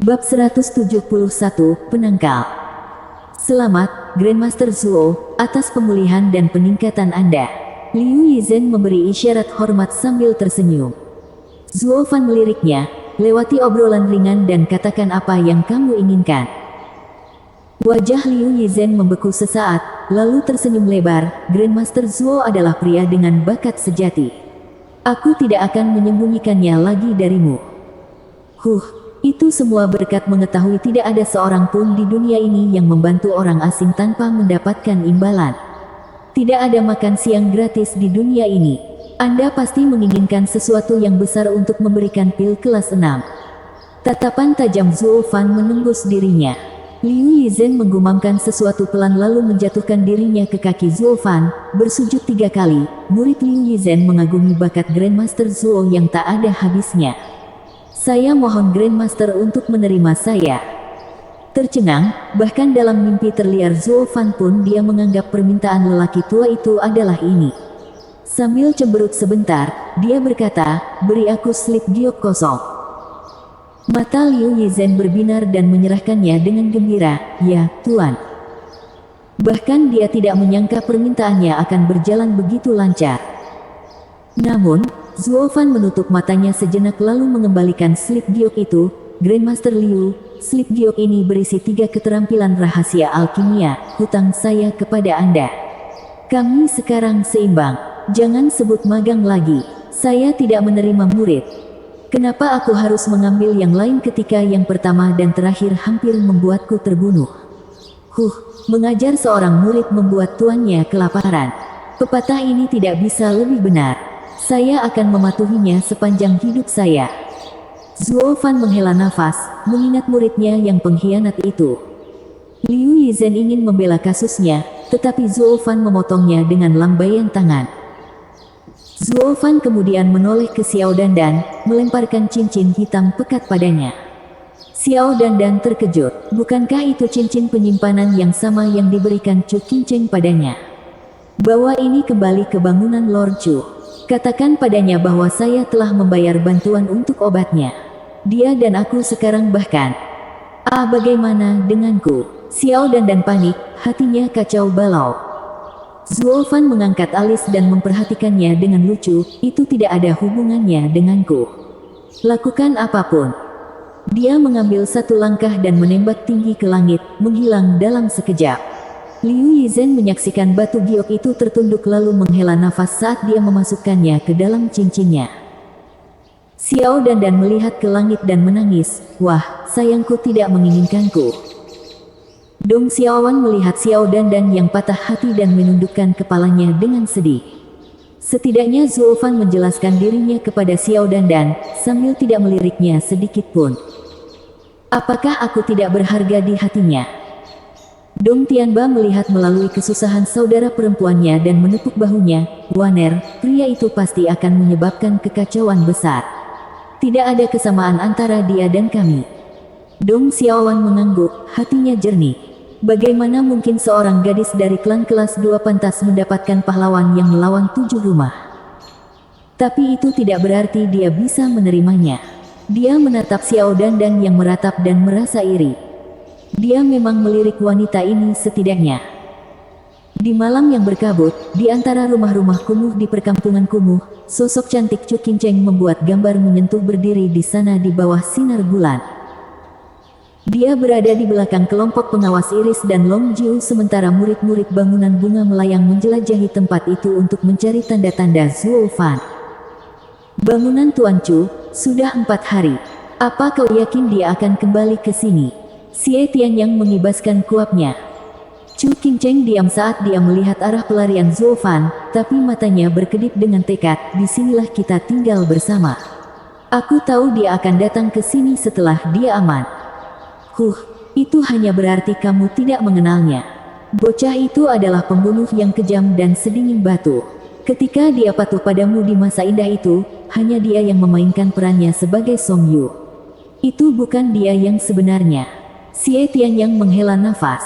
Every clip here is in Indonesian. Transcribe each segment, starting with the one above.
Bab 171, Penangkal. Selamat, Grandmaster Zuo, atas pemulihan dan peningkatan Anda. Liu Yizhen memberi isyarat hormat sambil tersenyum. Zuo Fan meliriknya, lewati obrolan ringan dan katakan apa yang kamu inginkan. Wajah Liu Yizhen membeku sesaat, lalu tersenyum lebar. Grandmaster Zuo adalah pria dengan bakat sejati. Aku tidak akan menyembunyikannya lagi darimu. Itu semua berkat mengetahui tidak ada seorang pun di dunia ini yang membantu orang asing tanpa mendapatkan imbalan. Tidak ada makan siang gratis di dunia ini. Anda pasti menginginkan sesuatu yang besar untuk memberikan pil kelas 6. Tatapan tajam Zuo Fan menembus dirinya. Liu Yizhen menggumamkan sesuatu pelan lalu menjatuhkan dirinya ke kaki Zuo Fan, bersujud 3 kali. Murid Liu Yizhen mengagumi bakat Grandmaster Zuo yang tak ada habisnya. Saya mohon Grandmaster untuk menerima saya. Tercengang, bahkan dalam mimpi terliar Zuo Fan pun dia menganggap permintaan lelaki tua itu adalah ini. Sambil cemberut sebentar, dia berkata, beri aku slip giok kosong. Mata Liu Yizhen berbinar dan menyerahkannya dengan gembira, ya, Tuan. Bahkan dia tidak menyangka permintaannya akan berjalan begitu lancar. Namun, Zuo Fan menutup matanya sejenak lalu mengembalikan slip giok itu. Grandmaster Liu, slip giok ini berisi 3 keterampilan rahasia alkimia, hutang saya kepada Anda. Kami sekarang seimbang, jangan sebut magang lagi, saya tidak menerima murid. Kenapa aku harus mengambil yang lain ketika yang pertama dan terakhir hampir membuatku terbunuh? Mengajar seorang murid membuat tuannya kelaparan. Pepatah ini tidak bisa lebih benar. Saya akan mematuhinya sepanjang hidup saya. Zuo Fan menghela nafas, mengingat muridnya yang pengkhianat itu. Liu Yizhen ingin membela kasusnya, tetapi Zuo Fan memotongnya dengan lambaian tangan. Zuo Fan kemudian menoleh ke Xiao Dandan, melemparkan cincin hitam pekat padanya. Xiao Dandan terkejut, bukankah itu cincin penyimpanan yang sama yang diberikan Chu Qingcheng padanya? Bawa ini kembali ke bangunan Lord Chu. Katakan padanya bahwa saya telah membayar bantuan untuk obatnya. Dia dan aku sekarang bahkan. Bagaimana denganku? Xiao Dandan panik, hatinya kacau balau. Zuo Fan mengangkat alis dan memperhatikannya dengan lucu, itu tidak ada hubungannya denganku. Lakukan apapun. Dia mengambil 1 langkah dan menembak tinggi ke langit, menghilang dalam sekejap. Liu Yizhen menyaksikan batu giok itu tertunduk lalu menghela nafas saat dia memasukkannya ke dalam cincinnya. Xiao Dandan melihat ke langit dan menangis, wah, sayangku tidak menginginkanku. Dong Xiaowan melihat Xiao Dandan yang patah hati dan menundukkan kepalanya dengan sedih. Setidaknya Zuo Fan menjelaskan dirinya kepada Xiao Dandan, sambil tidak meliriknya sedikit pun. Apakah aku tidak berharga di hatinya? Dong Tianba melihat melalui kesusahan saudara perempuannya dan menepuk bahunya, Waner, pria itu pasti akan menyebabkan kekacauan besar. Tidak ada kesamaan antara dia dan kami. Dong Xiaowan mengangguk, hatinya jernih. Bagaimana mungkin seorang gadis dari klan kelas 2 pantas mendapatkan pahlawan yang melawan 7 rumah? Tapi itu tidak berarti dia bisa menerimanya. Dia menatap Xiao Dandan yang meratap dan merasa iri. Dia memang melirik wanita ini setidaknya. Di malam yang berkabut, di antara rumah-rumah kumuh di perkampungan kumuh, sosok cantik Chu Qingcheng membuat gambar menyentuh berdiri di sana di bawah sinar bulan. Dia berada di belakang kelompok pengawas Iris dan Long Jiu sementara murid-murid bangunan bunga melayang menjelajahi tempat itu untuk mencari tanda-tanda Zuo Fan. Bangunan Tuan Chu, sudah 4 hari. Apa kau yakin dia akan kembali ke sini? Xie Tianyang mengibaskan kuapnya. Chu Qingcheng diam saat dia melihat arah pelarian Zuo Fan, tapi matanya berkedip dengan tekad, disinilah kita tinggal bersama. Aku tahu dia akan datang ke sini setelah dia aman. Itu hanya berarti kamu tidak mengenalnya. Bocah itu adalah pembunuh yang kejam dan sedingin batu. Ketika dia patuh padamu di masa indah itu, hanya dia yang memainkan perannya sebagai Song Yu. Itu bukan dia yang sebenarnya. Xie Tianyang menghela nafas.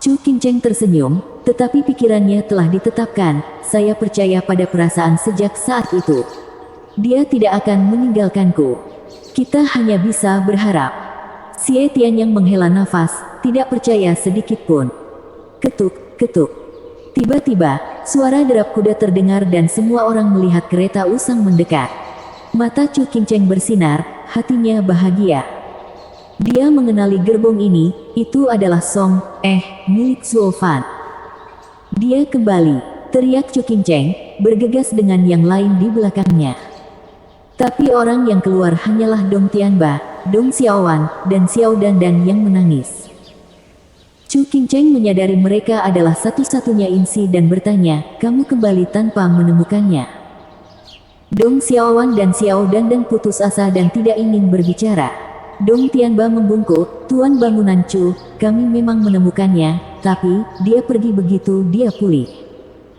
Chu Qingcheng tersenyum, tetapi pikirannya telah ditetapkan, saya percaya pada perasaan sejak saat itu. Dia tidak akan meninggalkanku. Kita hanya bisa berharap. Xie Tianyang menghela nafas, tidak percaya sedikit pun. Ketuk, ketuk. Tiba-tiba, suara derap kuda terdengar dan semua orang melihat kereta usang mendekat. Mata Chu Qingcheng bersinar, hatinya bahagia. Dia mengenali gerbong ini, itu adalah Song, milik Zuo Fan. Dia kembali, teriak Chu Qingcheng, bergegas dengan yang lain di belakangnya. Tapi orang yang keluar hanyalah Dong Tianba, Dong Xiaowan, dan Xiao Dandan yang menangis. Chu Qingcheng menyadari mereka adalah satu-satunya insi dan bertanya, kamu kembali tanpa menemukannya. Dong Xiaowan dan Xiao Dandan putus asa dan tidak ingin berbicara. Dong Tianba membungkuk, Tuan Bangunan Chu, kami memang menemukannya, tapi dia pergi begitu dia pulih.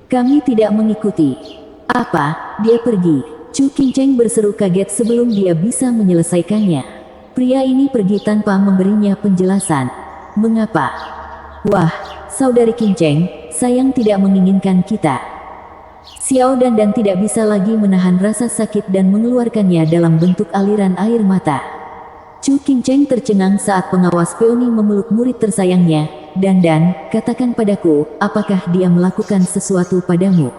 Kami tidak mengikuti. Apa, dia pergi? Chu Qingcheng berseru kaget sebelum dia bisa menyelesaikannya. Pria ini pergi tanpa memberinya penjelasan. Mengapa? Wah, saudari Qingcheng, sayang tidak menginginkan kita. Xiao Dandan tidak bisa lagi menahan rasa sakit dan mengeluarkannya dalam bentuk aliran air mata. Chu Qingcheng tercengang saat pengawas Peony memeluk murid tersayangnya. Dandan, katakan padaku, apakah dia melakukan sesuatu padamu?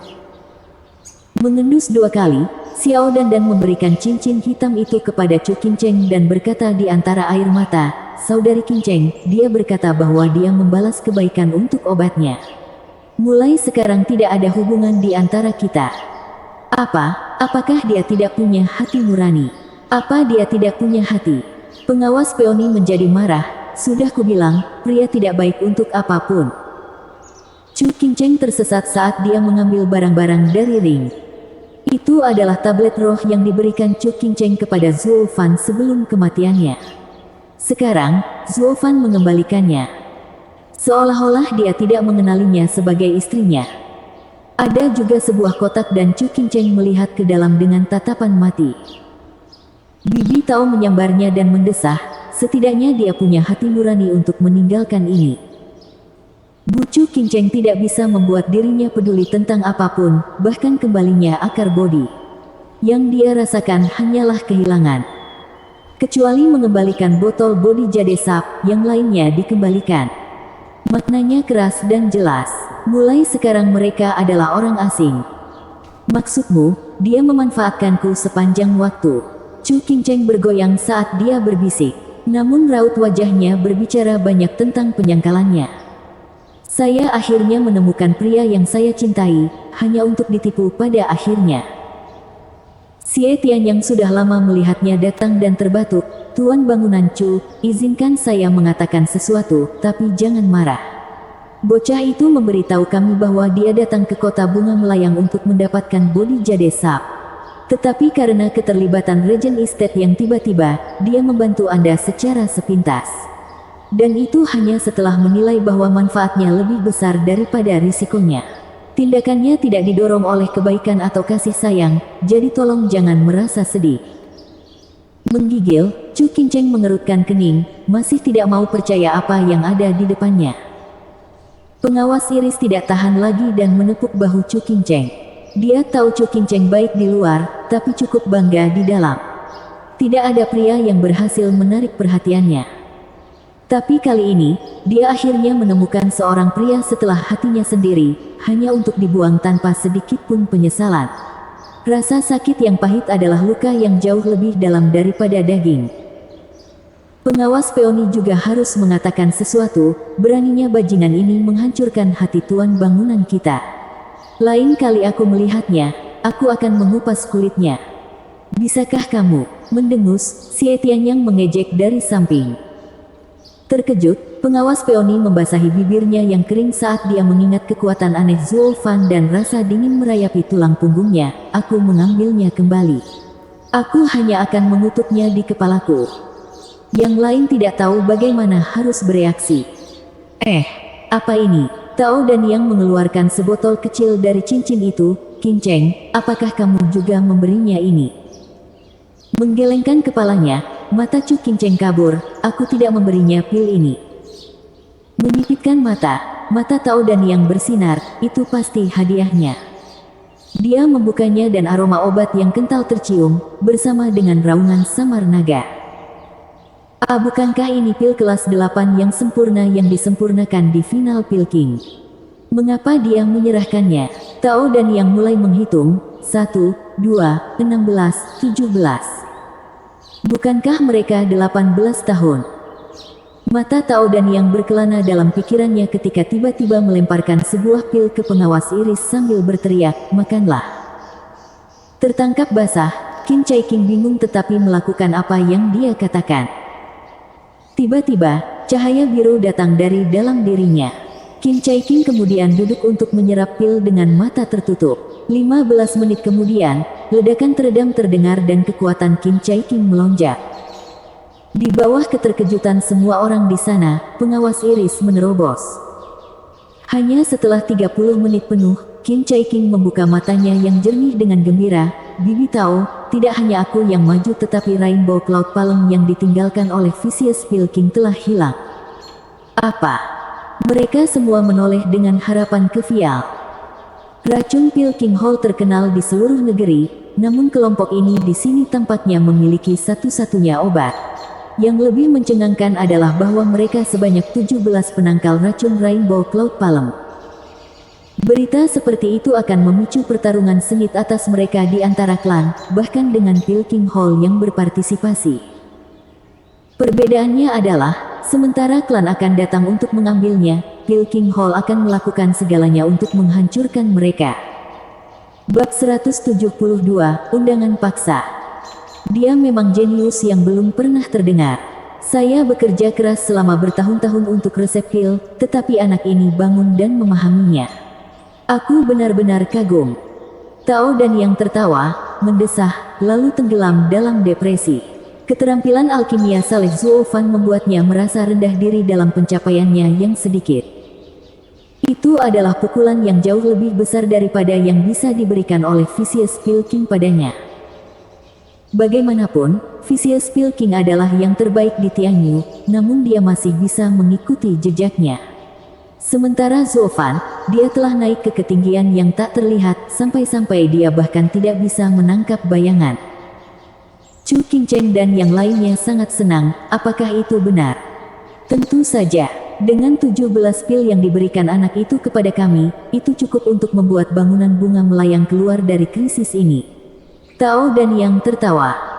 Mengendus 2 kali, Xiao Dandan memberikan cincin hitam itu kepada Chu Qingcheng dan berkata di antara air mata, saudari Qingcheng, dia berkata bahwa dia membalas kebaikan untuk obatnya. Mulai sekarang tidak ada hubungan di antara kita. Apakah dia tidak punya hati nurani? Apa dia tidak punya hati? Pengawas Peony menjadi marah, sudah kubilang, pria tidak baik untuk apapun. Chu Qingcheng tersesat saat dia mengambil barang-barang dari ring. Itu adalah tablet roh yang diberikan Chu Qingcheng kepada Zuo Fan sebelum kematiannya. Sekarang, Zuo Fan mengembalikannya. Seolah-olah dia tidak mengenalinya sebagai istrinya. Ada juga sebuah kotak dan Chu Qingcheng melihat ke dalam dengan tatapan mati. Bibi Tao menyambarnya dan mendesah, setidaknya dia punya hati nurani untuk meninggalkan ini. Bu Chu Qingcheng tidak bisa membuat dirinya peduli tentang apapun, bahkan kembalinya akar bodi. Yang dia rasakan hanyalah kehilangan. Kecuali mengembalikan botol bodi jade sap, yang lainnya dikembalikan. Maknanya keras dan jelas. Mulai sekarang mereka adalah orang asing. Maksudmu, dia memanfaatkanku sepanjang waktu. Chu Qingcheng bergoyang saat dia berbisik. Namun raut wajahnya berbicara banyak tentang penyangkalannya. Saya akhirnya menemukan pria yang saya cintai, hanya untuk ditipu pada akhirnya. Xie Tian yang sudah lama melihatnya datang dan terbatuk, Tuan Bangunan Chu, izinkan saya mengatakan sesuatu, tapi jangan marah. Bocah itu memberitahu kami bahwa dia datang ke kota bunga melayang untuk mendapatkan bodi jade sap. Tetapi karena keterlibatan Regent Estate yang tiba-tiba, dia membantu Anda secara sepintas. Dan itu hanya setelah menilai bahwa manfaatnya lebih besar daripada risikonya. Tindakannya tidak didorong oleh kebaikan atau kasih sayang, jadi tolong jangan merasa sedih. Menggigil, Chu Qingcheng mengerutkan kening, masih tidak mau percaya apa yang ada di depannya. Pengawas iris tidak tahan lagi dan menepuk bahu Chu Qingcheng. Dia tahu Chu Qingcheng baik di luar, tapi cukup bangga di dalam. Tidak ada pria yang berhasil menarik perhatiannya. Tapi kali ini, dia akhirnya menemukan seorang pria setelah hatinya sendiri, hanya untuk dibuang tanpa sedikit pun penyesalan. Rasa sakit yang pahit adalah luka yang jauh lebih dalam daripada daging. Pengawas Peony juga harus mengatakan sesuatu, beraninya bajingan ini menghancurkan hati tuan bangunan kita. Lain kali aku melihatnya, aku akan mengupas kulitnya. Bisakah kamu, mendengus, Xie Tianyang mengejek dari samping. Terkejut, pengawas Peony membasahi bibirnya yang kering saat dia mengingat kekuatan aneh Zuo Fan dan rasa dingin merayapi tulang punggungnya. Aku mengambilnya kembali. Aku hanya akan mengutuknya di kepalaku. Yang lain tidak tahu bagaimana harus bereaksi. Apa ini? Tao dan Yang mengeluarkan sebotol kecil dari cincin itu. Qingcheng, apakah kamu juga memberinya ini? Menggelengkan kepalanya, mata Chu Qingcheng kabur, aku tidak memberinya pil ini. Menyipitkan mata, mata Tao dan Yang bersinar, itu pasti hadiahnya. Dia membukanya dan aroma obat yang kental tercium, bersama dengan raungan samar naga. Bukankah ini pil kelas 8 yang sempurna yang disempurnakan di final Pil King? Mengapa dia menyerahkannya? Tao dan Yang mulai menghitung, 1, 2, 16, 17. Bukankah mereka 18 tahun? Mata Tao dan Yang berkelana dalam pikirannya ketika tiba-tiba melemparkan sebuah pil ke pengawas Iris sambil berteriak, makanlah. Tertangkap basah, Qin Cai Qing bingung tetapi melakukan apa yang dia katakan. Tiba-tiba, cahaya biru datang dari dalam dirinya. Qin Cai Qing kemudian duduk untuk menyerap pil dengan mata tertutup. 15 menit kemudian, ledakan teredam terdengar dan kekuatan Qin Cai Qing melonjak. Di bawah keterkejutan semua orang di sana, pengawas Iris menerobos. Hanya setelah 30 menit penuh, Qin Cai Qing membuka matanya yang jernih dengan gembira. Bibi Tao, tidak hanya aku yang maju tetapi Rainbow Cloud Palem yang ditinggalkan oleh Vicious Pil King telah hilang. Apa? Mereka semua menoleh dengan harapan ke Vial. Racun Pil King Hall terkenal di seluruh negeri, namun kelompok ini di sini tampaknya memiliki satu-satunya obat. Yang lebih mencengangkan adalah bahwa mereka sebanyak 17 penangkal racun Rainbow Cloud Palem. Berita seperti itu akan memicu pertarungan sengit atas mereka di antara klan, bahkan dengan Pil King Hall yang berpartisipasi. Perbedaannya adalah, sementara klan akan datang untuk mengambilnya, Pil King Hall akan melakukan segalanya untuk menghancurkan mereka. Bab 172, Undangan Paksa. Dia memang jenius yang belum pernah terdengar. Saya bekerja keras selama bertahun-tahun untuk resep pil, tetapi anak ini bangun dan memahaminya. Aku benar-benar kagum. Tao dan Yang tertawa, mendesah, lalu tenggelam dalam depresi. Keterampilan alkimia Saleh Zuofan membuatnya merasa rendah diri dalam pencapaiannya yang sedikit. Itu adalah pukulan yang jauh lebih besar daripada yang bisa diberikan oleh Vicious Pil King padanya. Bagaimanapun, Vicious Pil King adalah yang terbaik di Tianyu, namun dia masih bisa mengikuti jejaknya. Sementara Zuofan, dia telah naik ke ketinggian yang tak terlihat, sampai-sampai dia bahkan tidak bisa menangkap bayangan. Chu Qingcheng dan yang lainnya sangat senang, apakah itu benar? Tentu saja, dengan 17 pil yang diberikan anak itu kepada kami, itu cukup untuk membuat bangunan bunga melayang keluar dari krisis ini. Tao dan Yang tertawa.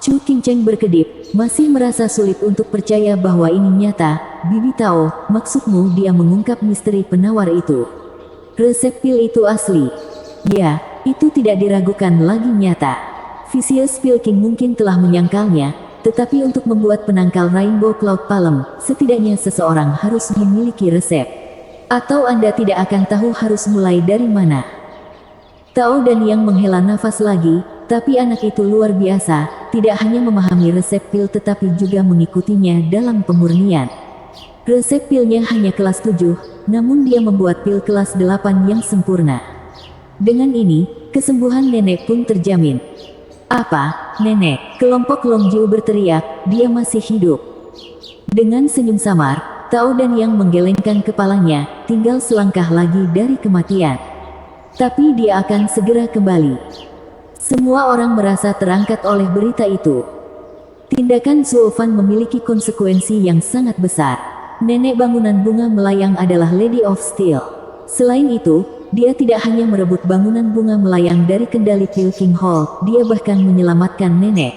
Chu Qingcheng berkedip, masih merasa sulit untuk percaya bahwa ini nyata. Bibi Tao, maksudmu dia mengungkap misteri penawar itu? Resep pil itu asli. Ya, itu tidak diragukan lagi nyata. Vicious Pil King mungkin telah menyangkalnya, tetapi untuk membuat penangkal Rainbow Cloud Palem, setidaknya seseorang harus memiliki resep. Atau Anda tidak akan tahu harus mulai dari mana. Tao dan Yang menghela nafas lagi, tapi anak itu luar biasa, tidak hanya memahami resep pil tetapi juga mengikutinya dalam pemurnian. Resep pilnya hanya kelas 7, namun dia membuat pil kelas 8 yang sempurna. Dengan ini, kesembuhan nenek pun terjamin. Apa, nenek? Kelompok Longjiu berteriak, dia masih hidup. Dengan senyum samar, Tao dan Yang menggelengkan kepalanya, tinggal selangkah lagi dari kematian. Tapi dia akan segera kembali. Semua orang merasa terangkat oleh berita itu. Tindakan Zuofan memiliki konsekuensi yang sangat besar. Nenek bangunan bunga melayang adalah Lady of Steel. Selain itu, dia tidak hanya merebut bangunan bunga melayang dari kendali Pil King Hall, dia bahkan menyelamatkan nenek.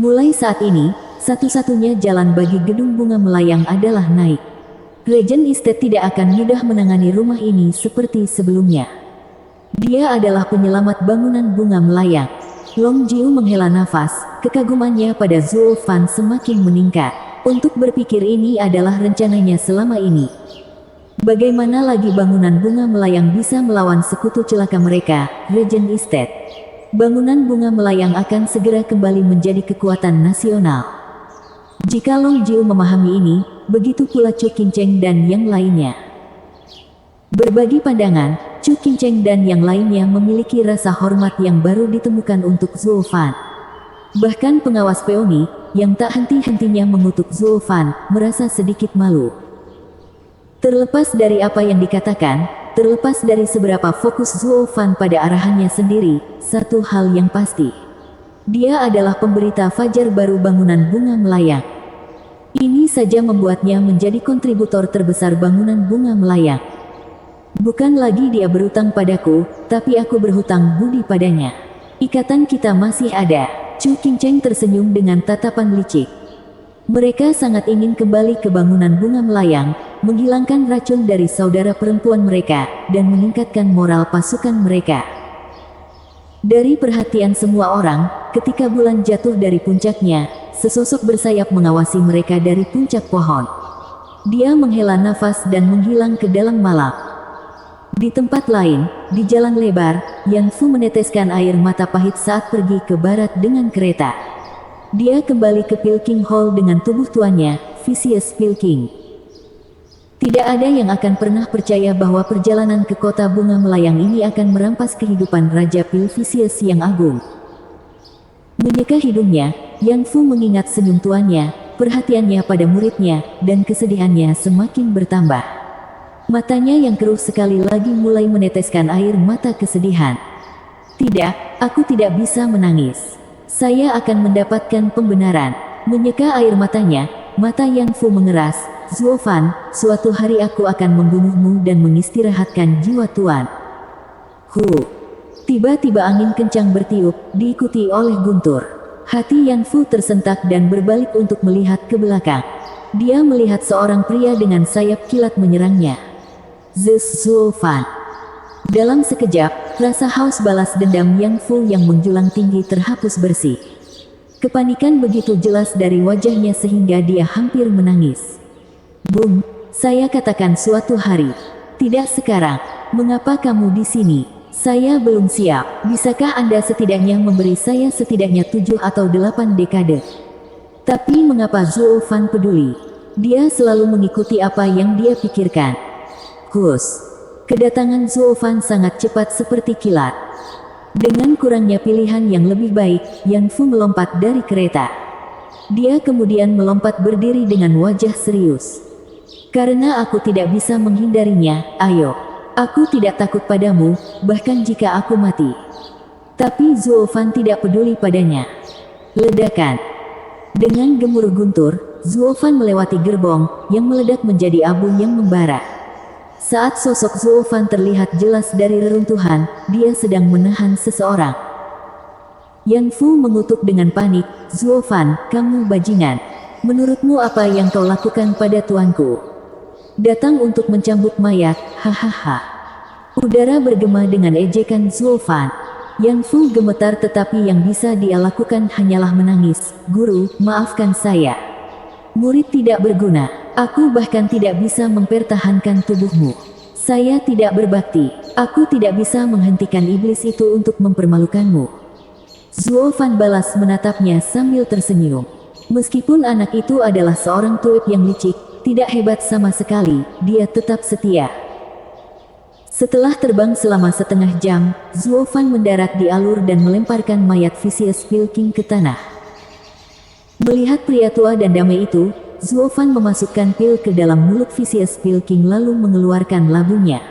Mulai saat ini, satu-satunya jalan bagi gedung bunga melayang adalah naik. Regent Estate tidak akan mudah menangani rumah ini seperti sebelumnya. Dia adalah penyelamat bangunan bunga melayang. Longjiu menghela nafas, kekagumannya pada Zuofan semakin meningkat. Untuk berpikir ini adalah rencananya selama ini. Bagaimana lagi bangunan bunga melayang bisa melawan sekutu celaka mereka, Regent Estate? Bangunan bunga melayang akan segera kembali menjadi kekuatan nasional. Jika Longjiu memahami ini, begitu pula Chu Qingcheng dan yang lainnya. Berbagi pandangan, Chu Qingcheng dan yang lainnya memiliki rasa hormat yang baru ditemukan untuk Zuofan. Bahkan pengawas Peony, yang tak henti-hentinya mengutuk Zuofan, merasa sedikit malu. Terlepas dari apa yang dikatakan, terlepas dari seberapa fokus Zuofan pada arahannya sendiri, satu hal yang pasti. Dia adalah pemberita fajar baru bangunan bunga melayang. Ini saja membuatnya menjadi kontributor terbesar bangunan bunga melayang. Bukan lagi dia berutang padaku, tapi aku berhutang budi padanya. Ikatan kita masih ada. Chu Qingcheng tersenyum dengan tatapan licik. Mereka sangat ingin kembali ke bangunan bunga melayang, menghilangkan racun dari saudara perempuan mereka, dan meningkatkan moral pasukan mereka. Dari perhatian semua orang, ketika bulan jatuh dari puncaknya, sesosok bersayap mengawasi mereka dari puncak pohon. Dia menghela nafas dan menghilang ke dalam malam. Di tempat lain, di jalan lebar, Yan Fu meneteskan air mata pahit saat pergi ke barat dengan kereta. Dia kembali ke Pilking Hall dengan tubuh tuannya, Vicious Pilking. Tidak ada yang akan pernah percaya bahwa perjalanan ke kota bunga melayang ini akan merampas kehidupan Raja Pil Vicious yang agung. Menyeka hidungnya, Yan Fu mengingat senyum tuannya, perhatiannya pada muridnya, dan kesedihannya semakin bertambah. Matanya yang keruh sekali lagi mulai meneteskan air mata kesedihan. Tidak, aku tidak bisa menangis. Saya akan mendapatkan pembenaran. Menyeka air matanya, mata Yan Fu mengeras. Zuo Fan, suatu hari aku akan membunuhmu dan mengistirahatkan jiwa tuan. Tiba-tiba angin kencang bertiup, diikuti oleh guntur. Hati Yan Fu tersentak dan berbalik untuk melihat ke belakang. Dia melihat seorang pria dengan sayap kilat menyerangnya. Zuo Fan. Dalam sekejap, rasa haus balas dendam Yan Fu yang menjulang tinggi terhapus bersih. Kepanikan begitu jelas dari wajahnya sehingga dia hampir menangis. Bung, saya katakan suatu hari. Tidak sekarang. Mengapa kamu di sini? Saya belum siap. Bisakah Anda setidaknya memberi saya setidaknya 7 atau 8 dekade? Tapi mengapa Zuo Fan peduli? Dia selalu mengikuti apa yang dia pikirkan. Kedatangan Zuo Fan sangat cepat seperti kilat. Dengan kurangnya pilihan yang lebih baik, Yan Fu melompat dari kereta. Dia kemudian melompat berdiri dengan wajah serius. Karena aku tidak bisa menghindarinya, ayo. Aku tidak takut padamu, bahkan jika aku mati. Tapi Zuo Fan tidak peduli padanya. Ledakan. Dengan gemuruh guntur, Zuo Fan melewati gerbong, yang meledak menjadi abu yang membara. Saat sosok Zuo Fan terlihat jelas dari reruntuhan, dia sedang menahan seseorang. Yan Fu mengutuk dengan panik, Zuo Fan, kamu bajingan. Menurutmu apa yang kau lakukan pada tuanku? Datang untuk mencambuk mayat, hahaha. Udara bergema dengan ejekan Zuo Fan. Yan Fu gemetar tetapi yang bisa dia lakukan hanyalah menangis, guru, maafkan saya. Murid tidak berguna. Aku bahkan tidak bisa mempertahankan tubuhmu. Saya tidak berbakti. Aku tidak bisa menghentikan iblis itu untuk mempermalukanmu. Zuo Fan balas menatapnya sambil tersenyum. Meskipun anak itu adalah seorang tuip yang licik, tidak hebat sama sekali, dia tetap setia. Setelah terbang selama setengah jam, Zuo Fan mendarat di alur dan melemparkan mayat Vicious Pilking ke tanah. Melihat pria tua dan damai itu, Zuo Fan memasukkan pil ke dalam mulut Vicious Pilking lalu mengeluarkan labunya.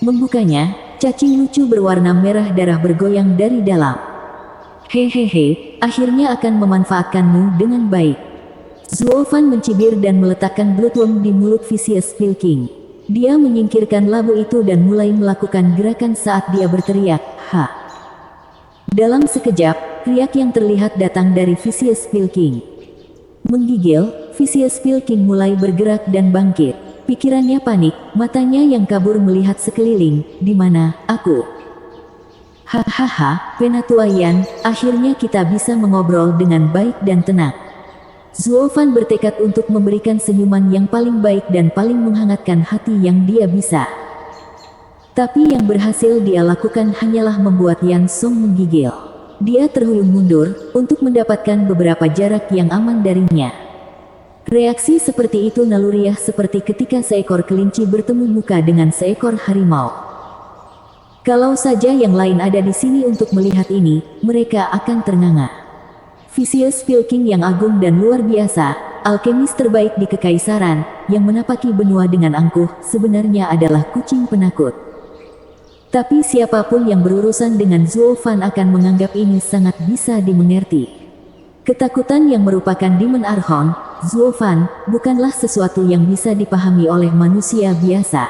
Membukanya, cacing lucu berwarna merah darah bergoyang dari dalam. Hehehe, akhirnya akan memanfaatkanmu dengan baik. Zuo Fan mencibir dan meletakkan bloodworm di mulut Vicious Pilking. Dia menyingkirkan labu itu dan mulai melakukan gerakan saat dia berteriak, ha. Dalam sekejap, riak yang terlihat datang dari Vicious Pilking. Menggigil, Vicious Pilking mulai bergerak dan bangkit. Pikirannya panik, matanya yang kabur melihat sekeliling, di mana aku? Hahaha, penatua Yan, akhirnya kita bisa mengobrol dengan baik dan tenang. Zuo Fan bertekad untuk memberikan senyuman yang paling baik dan paling menghangatkan hati yang dia bisa. Tapi yang berhasil dia lakukan hanyalah membuat Yan Song menggigil. Dia terhuyung mundur, untuk mendapatkan beberapa jarak yang aman darinya. Reaksi seperti itu naluriah seperti ketika seekor kelinci bertemu muka dengan seekor harimau. Kalau saja yang lain ada di sini untuk melihat ini, mereka akan ternganga. Vicious Pilking yang agung dan luar biasa, alkemis terbaik di Kekaisaran, yang menapaki benua dengan angkuh, sebenarnya adalah kucing penakut. Tapi siapapun yang berurusan dengan Zuo Fan akan menganggap ini sangat bisa dimengerti. Ketakutan yang merupakan Demon Archon, Zuo Fan, bukanlah sesuatu yang bisa dipahami oleh manusia biasa.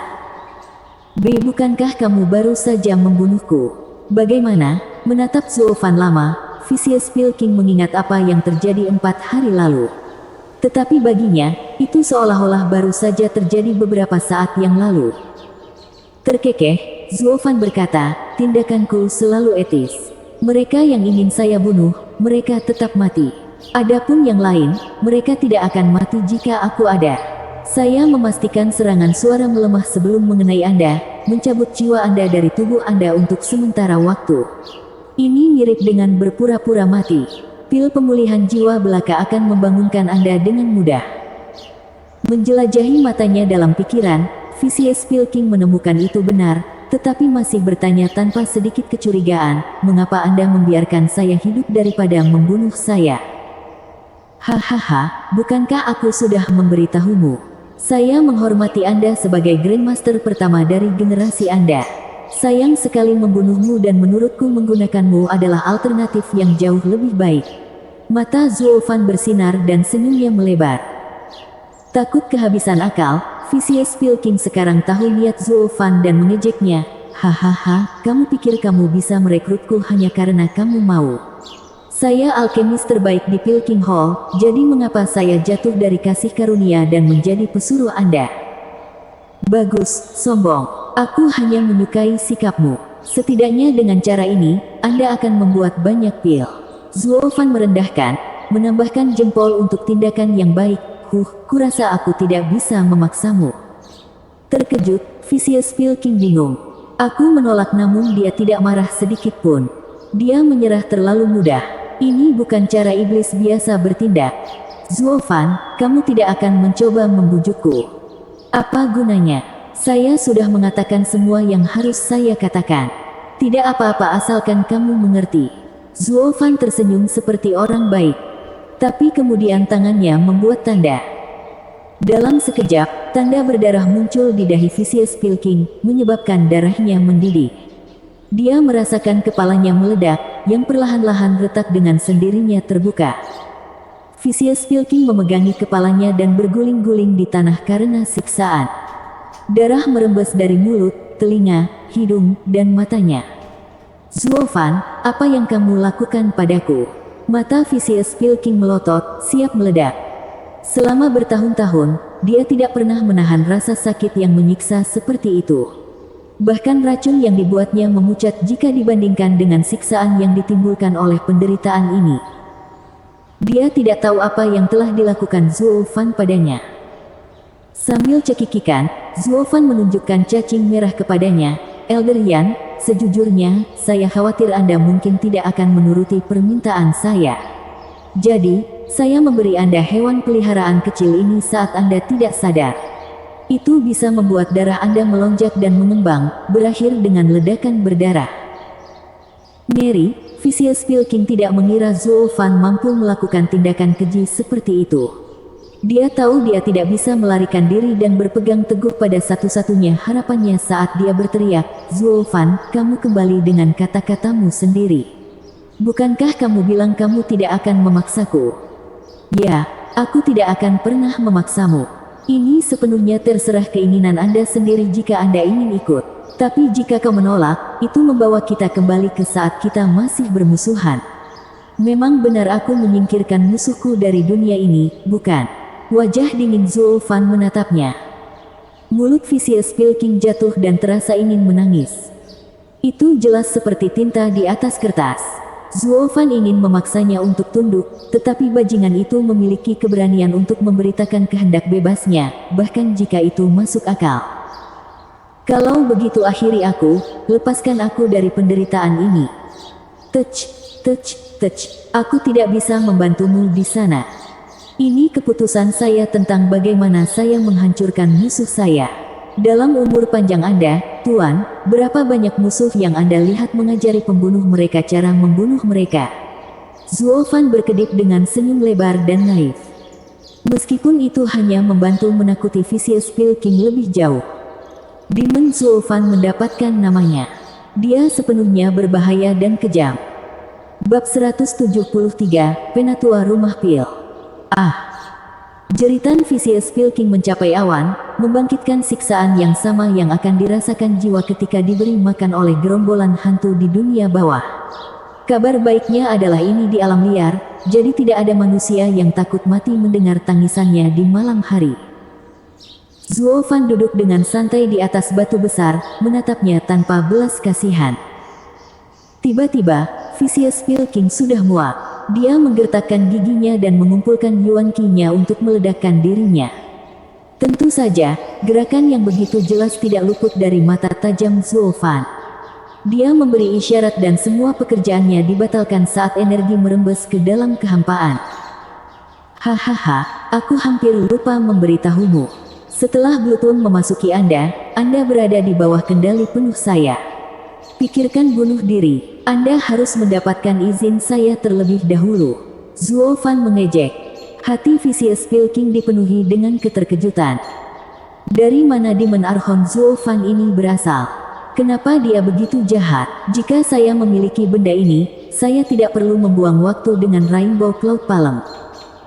Bukankah kamu baru saja membunuhku? Bagaimana? Menatap Zuo Fan lama, Vicious Pilking mengingat apa yang terjadi 4 hari lalu. Tetapi baginya, itu seolah-olah baru saja terjadi beberapa saat yang lalu. Terkekeh, Zuo Fan berkata, tindakanku selalu etis. Mereka yang ingin saya bunuh, mereka tetap mati. Adapun yang lain, mereka tidak akan mati jika aku ada. Saya memastikan serangan suara melemah sebelum mengenai Anda, mencabut jiwa Anda dari tubuh Anda untuk sementara waktu. Ini mirip dengan berpura-pura mati. Pil pemulihan jiwa belaka akan membangunkan Anda dengan mudah. Menjelajahi matanya dalam pikiran, Vicious Pilking menemukan itu benar, tetapi masih bertanya tanpa sedikit kecurigaan, mengapa Anda membiarkan saya hidup daripada membunuh saya? Hahaha, bukankah aku sudah memberitahumu? Saya menghormati Anda sebagai Grandmaster pertama dari generasi Anda. Sayang sekali membunuhmu dan menurutku menggunakanmu adalah alternatif yang jauh lebih baik. Mata Zuo Fan bersinar dan senyumnya melebar. Takut kehabisan akal, Vicious Pilking sekarang tahu niat Zuo Fan dan mengejeknya. Hahaha, kamu pikir kamu bisa merekrutku hanya karena kamu mau? Saya alkemis terbaik di Pilking Hall, jadi mengapa saya jatuh dari kasih karunia dan menjadi pesuruh Anda? Bagus, sombong. Aku hanya menyukai sikapmu. Setidaknya dengan cara ini, Anda akan membuat banyak pil. Zuo Fan merendahkan, menambahkan jempol untuk tindakan yang baik. Kurasa aku tidak bisa memaksamu. Terkejut, Vicious Pilking bingung. Aku menolak namun dia tidak marah sedikit pun. Dia menyerah terlalu mudah. Ini bukan cara iblis biasa bertindak. Zuo Fan, kamu tidak akan mencoba membujukku. Apa gunanya? Saya sudah mengatakan semua yang harus saya katakan. Tidak apa-apa asalkan kamu mengerti. Zuo Fan tersenyum seperti orang baik. Tapi kemudian tangannya membuat tanda. Dalam sekejap, tanda berdarah muncul di dahi Vicious Pilking, menyebabkan darahnya mendidih. Dia merasakan kepalanya meledak, yang perlahan-lahan retak dengan sendirinya terbuka. Vicious Pilking memegangi kepalanya dan berguling-guling di tanah karena siksaan. Darah merembes dari mulut, telinga, hidung, dan matanya. Zuo Fan, apa yang kamu lakukan padaku? Mata Vicious Pilking melotot, siap meledak. Selama bertahun-tahun, dia tidak pernah menahan rasa sakit yang menyiksa seperti itu. Bahkan racun yang dibuatnya memucat jika dibandingkan dengan siksaan yang ditimbulkan oleh penderitaan ini. Dia tidak tahu apa yang telah dilakukan Zuo Fan padanya. Sambil cekikikan, Zuo Fan menunjukkan cacing merah kepadanya. Elder Yan, sejujurnya, saya khawatir Anda mungkin tidak akan menuruti permintaan saya. Jadi, saya memberi Anda hewan peliharaan kecil ini saat Anda tidak sadar. Itu bisa membuat darah Anda melonjak dan mengembang, berakhir dengan ledakan berdarah. Ngeri, Vicious Pilking tidak mengira Zuo Fan mampu melakukan tindakan keji seperti itu. Dia tahu dia tidak bisa melarikan diri dan berpegang teguh pada satu-satunya harapannya saat dia berteriak, Zuo Fan, kamu kembali dengan kata-katamu sendiri. Bukankah kamu bilang kamu tidak akan memaksaku? Ya, aku tidak akan pernah memaksamu. Ini sepenuhnya terserah keinginan Anda sendiri jika Anda ingin ikut. Tapi jika kau menolak, itu membawa kita kembali ke saat kita masih bermusuhan. Memang benar aku menyingkirkan musuhku dari dunia ini, bukan? Wajah dingin Zuo Fan menatapnya. Mulut Vicious Pilking jatuh dan terasa ingin menangis. Itu jelas seperti tinta di atas kertas. Zuo Fan ingin memaksanya untuk tunduk, tetapi bajingan itu memiliki keberanian untuk memberitakan kehendak bebasnya, bahkan jika itu masuk akal. Kalau begitu akhiri aku, lepaskan aku dari penderitaan ini. Aku tidak bisa membantumu di sana. Ini keputusan saya tentang bagaimana saya menghancurkan musuh saya. Dalam umur panjang Anda, Tuan, berapa banyak musuh yang Anda lihat mengajari pembunuh mereka cara membunuh mereka? Zuo Fan berkedip dengan senyum lebar dan naif. Meskipun itu hanya membantu menakuti Vicious Pilking lebih jauh. Demon Zuo Fan mendapatkan namanya. Dia sepenuhnya berbahaya dan kejam. Bab 173, Penatua Rumah Pil. Jeritan Vicious Pilking mencapai awan, membangkitkan siksaan yang sama yang akan dirasakan jiwa ketika diberi makan oleh gerombolan hantu di dunia bawah. Kabar baiknya adalah ini di alam liar, jadi tidak ada manusia yang takut mati mendengar tangisannya di malam hari. Zuo Fan duduk dengan santai di atas batu besar, menatapnya tanpa belas kasihan. Tiba-tiba, Vicious Pilking sudah muak. Dia menggertakkan giginya dan mengumpulkan Yuan Qi-nya untuk meledakkan dirinya. Tentu saja, gerakan yang begitu jelas tidak luput dari mata tajam Zuo Fan. Dia memberi isyarat dan semua pekerjaannya dibatalkan saat energi merembes ke dalam kehampaan. Hahaha, aku hampir lupa memberitahumu. Setelah Bluetooth memasuki Anda berada di bawah kendali penuh saya. Pikirkan bunuh diri, Anda harus mendapatkan izin saya terlebih dahulu. Zuo Fan mengejek. Hati Vicious Pilking dipenuhi dengan keterkejutan. Dari mana Demon Archon Zuo Fan ini berasal? Kenapa dia begitu jahat? Jika saya memiliki benda ini, saya tidak perlu membuang waktu dengan Rainbow Cloud Palm.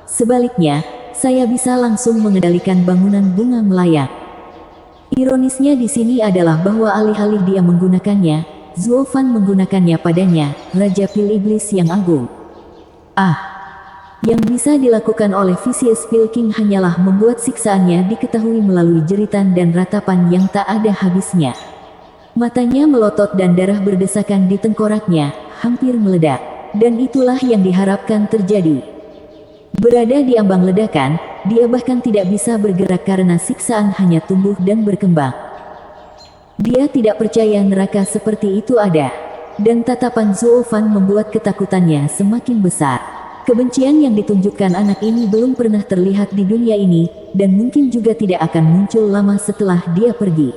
Sebaliknya, saya bisa langsung mengendalikan bangunan bunga melayang. Ironisnya di sini adalah bahwa alih-alih dia menggunakannya, Zuo Fan menggunakannya padanya, Raja Pil Iblis yang agung. Yang bisa dilakukan oleh Vicious Pilking hanyalah membuat siksaannya diketahui melalui jeritan dan ratapan yang tak ada habisnya. Matanya melotot dan darah berdesakan di tengkoraknya, hampir meledak. Dan itulah yang diharapkan terjadi. Berada di ambang ledakan, dia bahkan tidak bisa bergerak karena siksaan hanya tumbuh dan berkembang. Dia tidak percaya neraka seperti itu ada. Dan tatapan Zuo Fan membuat ketakutannya semakin besar. Kebencian yang ditunjukkan anak ini belum pernah terlihat di dunia ini, dan mungkin juga tidak akan muncul lama setelah dia pergi.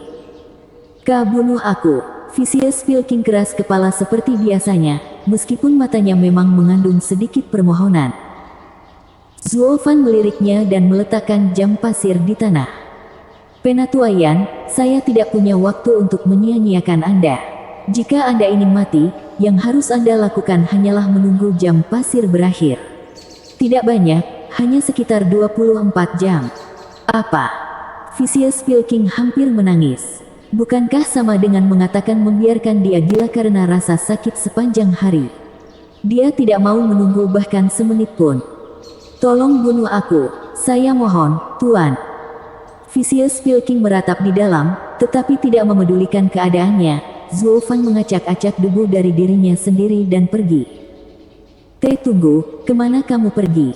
Kau bunuh aku. Vicious Pilking keras kepala seperti biasanya, meskipun matanya memang mengandung sedikit permohonan. Zuo Fan meliriknya dan meletakkan jam pasir di tanah. Penatua Yan, saya tidak punya waktu untuk menyia-nyiakan Anda. Jika Anda ingin mati, yang harus Anda lakukan hanyalah menunggu jam pasir berakhir. Tidak banyak, hanya sekitar 24 jam. Apa? Vicious Pilking hampir menangis. Bukankah sama dengan mengatakan membiarkan dia gila karena rasa sakit sepanjang hari? Dia tidak mau menunggu bahkan semenit pun. Tolong bunuh aku, saya mohon, Tuan. Vicious Pilking meratap di dalam, tetapi tidak memedulikan keadaannya. Zuo Fan mengacak-acak debu dari dirinya sendiri dan pergi. Tunggu, kemana kamu pergi?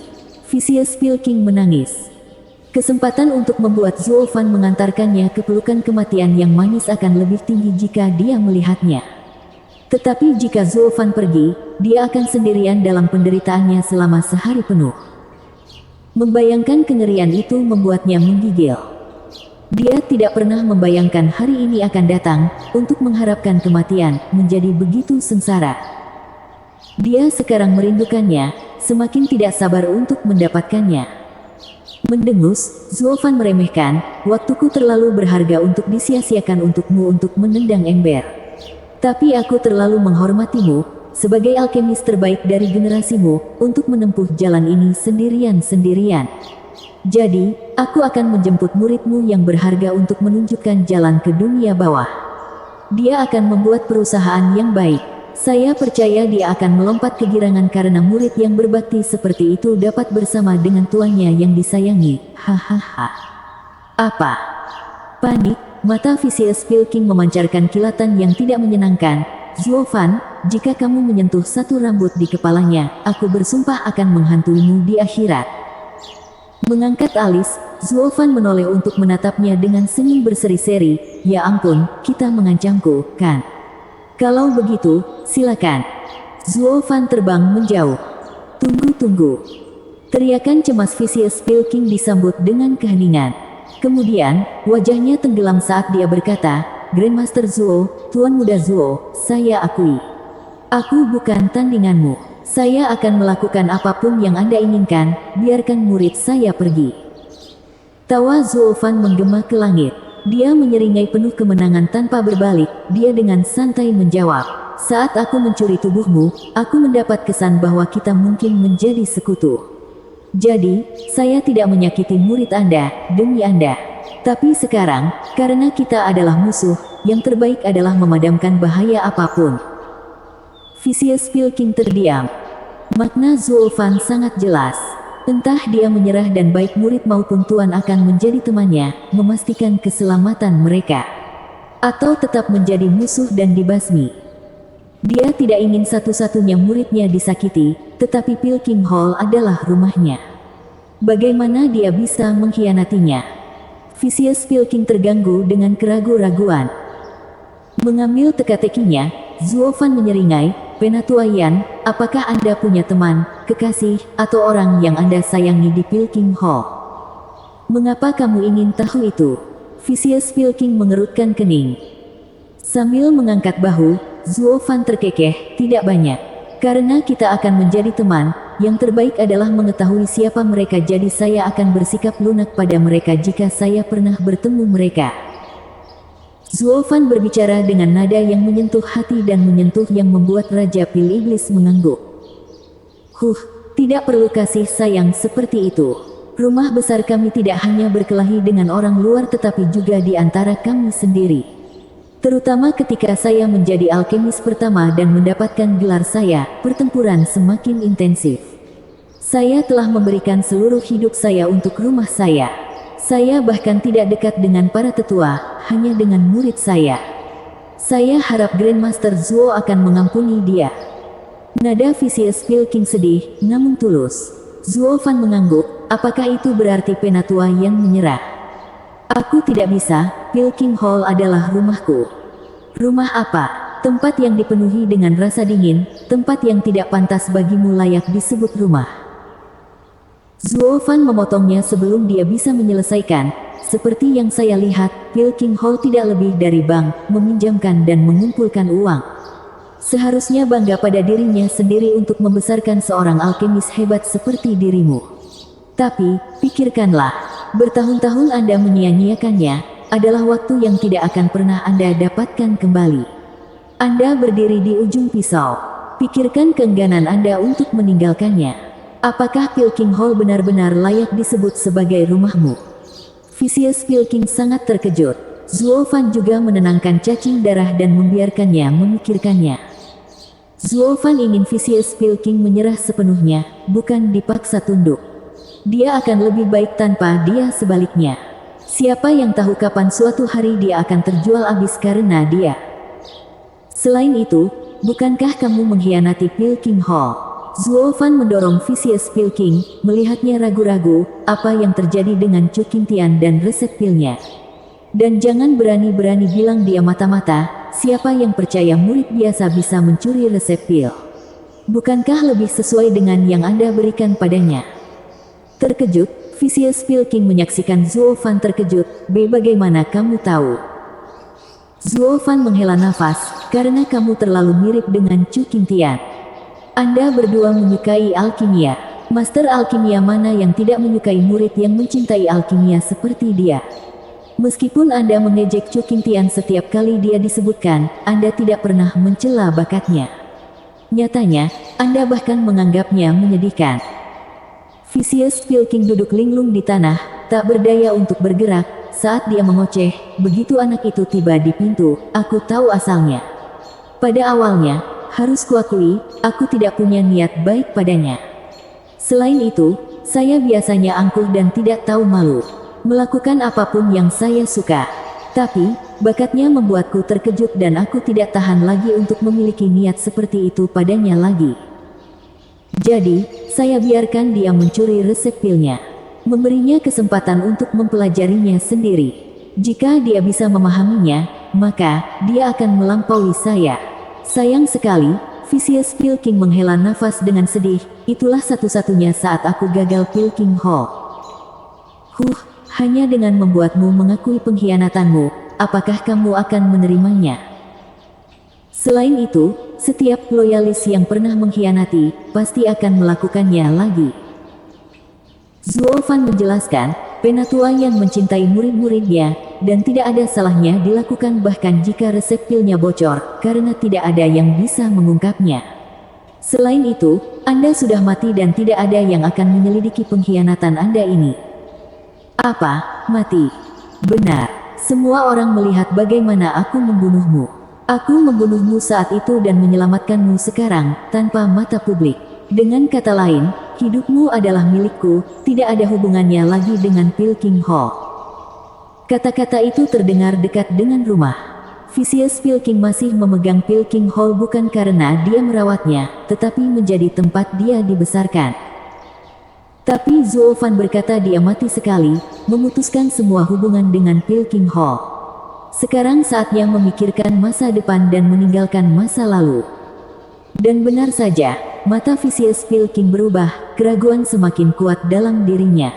Vicious Pilking menangis. Kesempatan untuk membuat Zuo Fan mengantarkannya ke pelukan kematian yang manis akan lebih tinggi jika dia melihatnya. Tetapi jika Zuo Fan pergi, dia akan sendirian dalam penderitaannya selama sehari penuh. Membayangkan kengerian itu membuatnya menggigil. Dia tidak pernah membayangkan hari ini akan datang, untuk mengharapkan kematian, menjadi begitu sengsara. Dia sekarang merindukannya, semakin tidak sabar untuk mendapatkannya. Mendengus, Zuo Fan meremehkan, waktuku terlalu berharga untuk disia-siakan untukmu untuk menendang ember. Tapi aku terlalu menghormatimu, sebagai alkemis terbaik dari generasimu, untuk menempuh jalan ini sendirian-sendirian. Jadi, aku akan menjemput muridmu yang berharga untuk menunjukkan jalan ke dunia bawah. Dia akan membuat perusahaan yang baik. Saya percaya dia akan melompat kegirangan karena murid yang berbakti seperti itu dapat bersama dengan tuannya yang disayangi. Hahaha. Apa? Panik, mata Vicious Pilking memancarkan kilatan yang tidak menyenangkan. Zuo Fan, jika kamu menyentuh satu rambut di kepalanya, aku bersumpah akan menghantuimu di akhirat. Mengangkat alis, Zuo Fan menoleh untuk menatapnya dengan senyum berseri-seri. Ya ampun, kita mengancamku, kan? Kalau begitu, silakan. Zuo Fan terbang menjauh. Tunggu. Teriakan cemas Vicious Pilking disambut dengan keheningan. Kemudian, wajahnya tenggelam saat dia berkata, Grandmaster Zuo, Tuan Muda Zuo, saya akui. Aku bukan tandinganmu. Saya akan melakukan apapun yang Anda inginkan, biarkan murid saya pergi. Tawa Zuo Fan menggema ke langit. Dia menyeringai penuh kemenangan tanpa berbalik. Dia dengan santai menjawab, "Saat aku mencuri tubuhmu, aku mendapat kesan bahwa kita mungkin menjadi sekutu. Jadi, saya tidak menyakiti murid Anda, demi Anda. Tapi sekarang, karena kita adalah musuh, yang terbaik adalah memadamkan bahaya apapun." Vicious Pilking terdiam. Makna Zuofan sangat jelas. Entah dia menyerah dan baik murid maupun tuan akan menjadi temannya, memastikan keselamatan mereka. Atau tetap menjadi musuh dan dibasmi. Dia tidak ingin satu-satunya muridnya disakiti, tetapi Pilking Hall adalah rumahnya. Bagaimana dia bisa mengkhianatinya? Vicious Pilking terganggu dengan keraguan-raguan. Mengambil teka-tekinya, Zuofan menyeringai, "Penatua Yan, apakah Anda punya teman, kekasih, atau orang yang Anda sayangi di Pilking Hall? Mengapa kamu ingin tahu itu?" Vicious Pilking mengerutkan kening. Sambil mengangkat bahu, Zuofan terkekeh, "Tidak banyak. Karena kita akan menjadi teman, yang terbaik adalah mengetahui siapa mereka, jadi saya akan bersikap lunak pada mereka jika saya pernah bertemu mereka." Zuofan berbicara dengan nada yang menyentuh hati dan menyentuh yang membuat Raja Pil Iblis mengangguk. Tidak perlu kasih sayang seperti itu. Rumah besar kami tidak hanya berkelahi dengan orang luar tetapi juga di antara kami sendiri. Terutama ketika saya menjadi alkemis pertama dan mendapatkan gelar saya, pertempuran semakin intensif. Saya telah memberikan seluruh hidup saya untuk rumah saya. Saya bahkan tidak dekat dengan para tetua, hanya dengan murid saya. Saya harap Grandmaster Zuo akan mengampuni dia. Nada Vicious Pilking sedih, namun tulus. Zuofan mengangguk, "Apakah itu berarti Penatua yang menyerah?" "Aku tidak bisa, Pilking Hall adalah rumahku." "Rumah apa?" "Tempat yang dipenuhi dengan rasa dingin, tempat yang tidak pantas bagimu layak disebut rumah." Zuofan memotongnya sebelum dia bisa menyelesaikan. "Seperti yang saya lihat, Pilking Hall tidak lebih dari bank, meminjamkan dan mengumpulkan uang. Seharusnya bangga pada dirinya sendiri untuk membesarkan seorang alkemis hebat seperti dirimu. Tapi, pikirkanlah, bertahun-tahun Anda menyia-nyiakannya, adalah waktu yang tidak akan pernah Anda dapatkan kembali. Anda berdiri di ujung pisau. Pikirkan keengganan Anda untuk meninggalkannya. Apakah Pilking Hall benar-benar layak disebut sebagai rumahmu?" Vicious Pilking sangat terkejut. Zuofan juga menenangkan cacing darah dan membiarkannya memikirkannya. Zuofan ingin Vicious Pilking menyerah sepenuhnya, bukan dipaksa tunduk. Dia akan lebih baik tanpa dia sebaliknya. Siapa yang tahu kapan suatu hari dia akan terjual habis karena dia. Selain itu, bukankah kamu mengkhianati Pilking Hall? Zuofan mendorong Vicious Pilking, melihatnya ragu-ragu, apa yang terjadi dengan Chu Qingtian dan resep pilnya. Dan jangan berani-berani bilang dia mata-mata, siapa yang percaya murid biasa bisa mencuri resep pil? Bukankah lebih sesuai dengan yang Anda berikan padanya? Terkejut, Vicious Pilking menyaksikan Zuofan terkejut, "Bagaimana kamu tahu?" Zuofan menghela nafas, "Karena kamu terlalu mirip dengan Chu Qingtian. Anda berdua menyukai alkimia. Master alkimia mana yang tidak menyukai murid yang mencintai alkimia seperti dia? Meskipun Anda mengejek Chu Qingtian setiap kali dia disebutkan, Anda tidak pernah mencela bakatnya. Nyatanya, Anda bahkan menganggapnya menyedihkan." Vicious Pilking duduk linglung di tanah, tak berdaya untuk bergerak, saat dia mengoceh, "Begitu anak itu tiba di pintu, aku tahu asalnya. Pada awalnya, harus kuakui, aku tidak punya niat baik padanya. Selain itu, saya biasanya angkuh dan tidak tahu malu. Melakukan apapun yang saya suka. Tapi, bakatnya membuatku terkejut dan aku tidak tahan lagi untuk memiliki niat seperti itu padanya lagi. Jadi, saya biarkan dia mencuri resep pilnya. Memberinya kesempatan untuk mempelajarinya sendiri. Jika dia bisa memahaminya, maka dia akan melampaui saya. Sayang sekali." Vicious Pilking menghela nafas dengan sedih, "Itulah satu-satunya saat aku gagal Pilking Hall. Hanya dengan membuatmu mengakui pengkhianatanmu, apakah kamu akan menerimanya? Selain itu, setiap loyalis yang pernah mengkhianati, pasti akan melakukannya lagi." Zuofan menjelaskan, penatua yang mencintai murid-muridnya, dan tidak ada salahnya dilakukan bahkan jika resep pilnya bocor, karena tidak ada yang bisa mengungkapnya. Selain itu, Anda sudah mati dan tidak ada yang akan menyelidiki pengkhianatan Anda ini. Apa? Mati? Benar. Semua orang melihat bagaimana aku membunuhmu. Aku membunuhmu saat itu dan menyelamatkanmu sekarang, tanpa mata publik. Dengan kata lain, hidupmu adalah milikku, tidak ada hubungannya lagi dengan Pilking Hall. Kata-kata itu terdengar dekat dengan rumah. Vicious Pilking masih memegang Pilking Hall bukan karena dia merawatnya, tetapi menjadi tempat dia dibesarkan. Tapi Zuo Fan berkata dia mati sekali, memutuskan semua hubungan dengan Pilking Hall. Sekarang saatnya memikirkan masa depan dan meninggalkan masa lalu. Dan benar saja, mata Vicious Pilking berubah, keraguan semakin kuat dalam dirinya.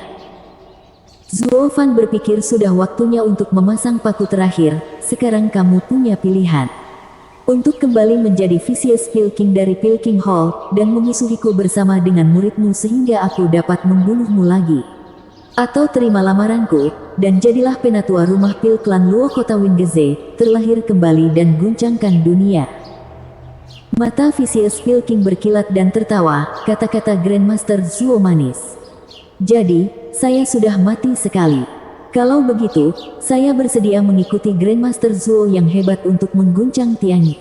Zuo Fan berpikir sudah waktunya untuk memasang paku terakhir, sekarang kamu punya pilihan. Untuk kembali menjadi Vicious Pilking dari Pilking Hall, dan memusuhiku bersama dengan muridmu sehingga aku dapat membunuhmu lagi. Atau terima lamaranku, dan jadilah penatua rumah pil klan Luo kota Wingeze, terlahir kembali dan guncangkan dunia. Mata Vicious Pilking berkilat dan tertawa, kata-kata Grandmaster Zuo manis. Jadi, saya sudah mati sekali. Kalau begitu, saya bersedia mengikuti Grandmaster Zuo yang hebat untuk mengguncang Tianyi.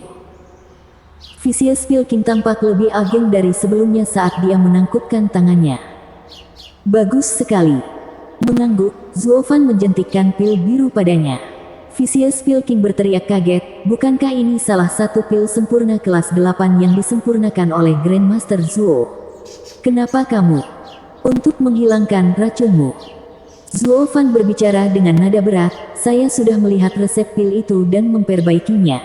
Vicious Pilking tampak lebih ageng dari sebelumnya saat dia menangkupkan tangannya. Bagus sekali. Mengangguk, Zuo Fan menjentikkan pil biru padanya. Vicious Pilking berteriak kaget, bukankah ini salah satu pil sempurna kelas 8 yang disempurnakan oleh Grandmaster Zuo? Kenapa kamu? Untuk menghilangkan racunmu. Zuo Fan berbicara dengan nada berat, saya sudah melihat resep pil itu dan memperbaikinya.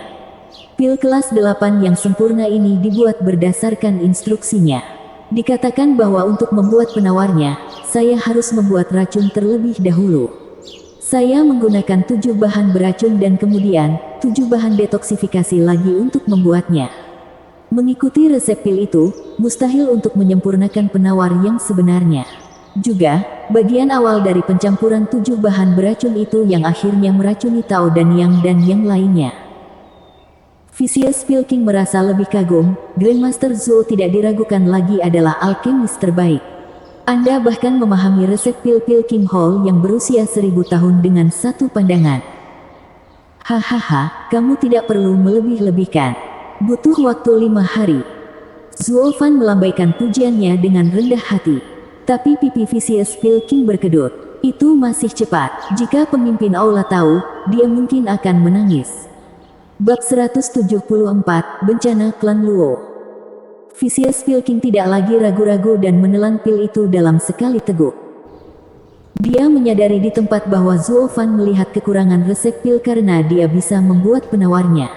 Pil kelas 8 yang sempurna ini dibuat berdasarkan instruksinya. Dikatakan bahwa untuk membuat penawarnya, saya harus membuat racun terlebih dahulu. Saya menggunakan 7 bahan beracun dan kemudian 7 bahan detoksifikasi lagi untuk membuatnya. Mengikuti resep pil itu, mustahil untuk menyempurnakan penawar yang sebenarnya. Juga, bagian awal dari pencampuran 7 bahan beracun itu yang akhirnya meracuni Tao dan yang lainnya. Vicious Pilking merasa lebih kagum, Grandmaster Zuo tidak diragukan lagi adalah alkemis terbaik. Anda bahkan memahami resep pil Pilking Hall yang berusia 1000 tahun dengan satu pandangan. Hahaha, kamu tidak perlu melebih-lebihkan. Butuh waktu 5 hari. Zuo Fan melambaikan pujiannya dengan rendah hati. Tapi pipi Vicious Pilking berkedut. Itu masih cepat. Jika pemimpin aula tahu, dia mungkin akan menangis. Bab 174, Bencana Klan Luo. Vicious Pilking tidak lagi ragu-ragu dan menelan pil itu dalam sekali teguk. Dia menyadari di tempat bahwa Zuo Fan melihat kekurangan resep pil karena dia bisa membuat penawarnya.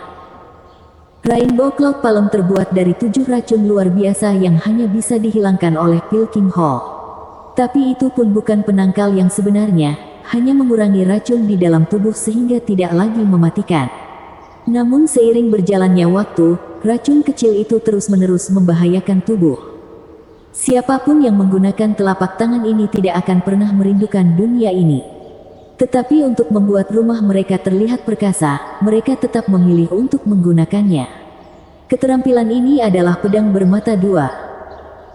Rainbow Cloud Palm terbuat dari 7 racun luar biasa yang hanya bisa dihilangkan oleh Pilking Hall. Tapi itu pun bukan penangkal yang sebenarnya, hanya mengurangi racun di dalam tubuh sehingga tidak lagi mematikan. Namun seiring berjalannya waktu, racun kecil itu terus-menerus membahayakan tubuh. Siapapun yang menggunakan telapak tangan ini tidak akan pernah merindukan dunia ini. Tetapi untuk membuat rumah mereka terlihat perkasa, mereka tetap memilih untuk menggunakannya. Keterampilan ini adalah pedang bermata dua.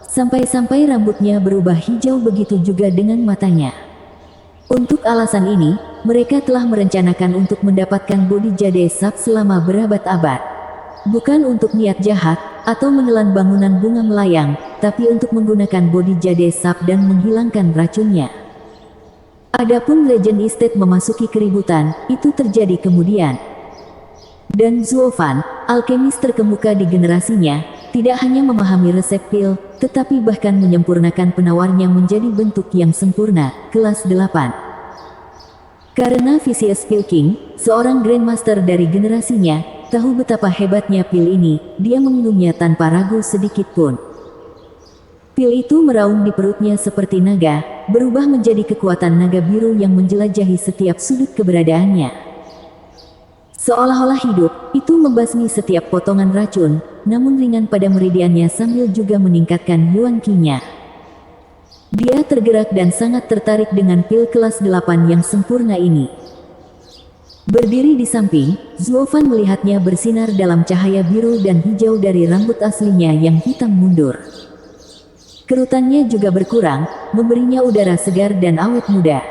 Sampai-sampai rambutnya berubah hijau, begitu juga dengan matanya. Untuk alasan ini, mereka telah merencanakan untuk mendapatkan bodi Jade Sap selama berabad-abad. Bukan untuk niat jahat, atau menelan bangunan bunga melayang, tapi untuk menggunakan bodi Jade Sap dan menghilangkan racunnya. Adapun Legend Estate memasuki keributan, itu terjadi kemudian. Dan Zuo Fan, alkemis terkemuka di generasinya, tidak hanya memahami resep pil, tetapi bahkan menyempurnakan penawarnya menjadi bentuk yang sempurna, kelas 8. Karena Vicious Pilking, seorang Grandmaster dari generasinya, tahu betapa hebatnya pil ini, dia meminumnya tanpa ragu sedikit pun. Pil itu meraung di perutnya seperti naga, berubah menjadi kekuatan naga biru yang menjelajahi setiap sudut keberadaannya. Seolah-olah hidup, itu membasmi setiap potongan racun, namun ringan pada meridiannya sambil juga meningkatkan yuan qi-nya. Dia tergerak dan sangat tertarik dengan pil kelas 8 yang sempurna ini. Berdiri di samping, Zuofan melihatnya bersinar dalam cahaya biru dan hijau dari rambut aslinya yang hitam mundur. Kerutannya juga berkurang, memberinya udara segar dan awet muda.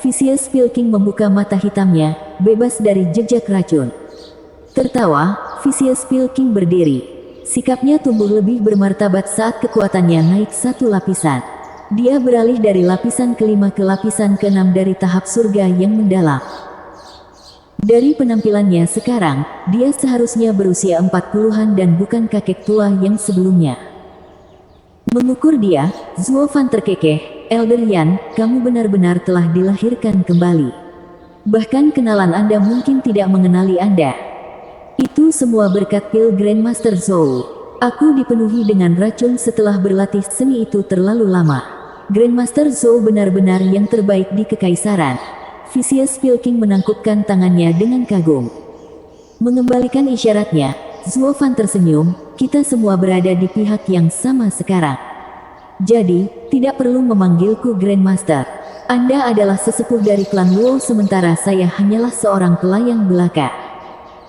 Vicious Pilking membuka mata hitamnya, bebas dari jejak racun. Tertawa, Vicious Pilking berdiri. Sikapnya tumbuh lebih bermartabat saat kekuatannya naik satu lapisan. Dia beralih dari lapisan kelima ke lapisan keenam dari tahap surga yang mendalam. Dari penampilannya sekarang, dia seharusnya berusia 40-an dan bukan kakek tua yang sebelumnya. Mengukur dia, Zuofan terkekeh, Elder Yan, kamu benar-benar telah dilahirkan kembali. Bahkan kenalan Anda mungkin tidak mengenali Anda. Itu semua berkat pil Grandmaster Zhou. Aku dipenuhi dengan racun setelah berlatih seni itu terlalu lama. Grandmaster Zhou benar-benar yang terbaik di Kekaisaran. Vicious Pilking menangkupkan tangannya dengan kagum. Mengembalikan isyaratnya, Zuofan tersenyum, kita semua berada di pihak yang sama sekarang. Jadi, tidak perlu memanggilku Grandmaster. Anda adalah sesepuh dari klan Luo sementara saya hanyalah seorang pelayang belaka.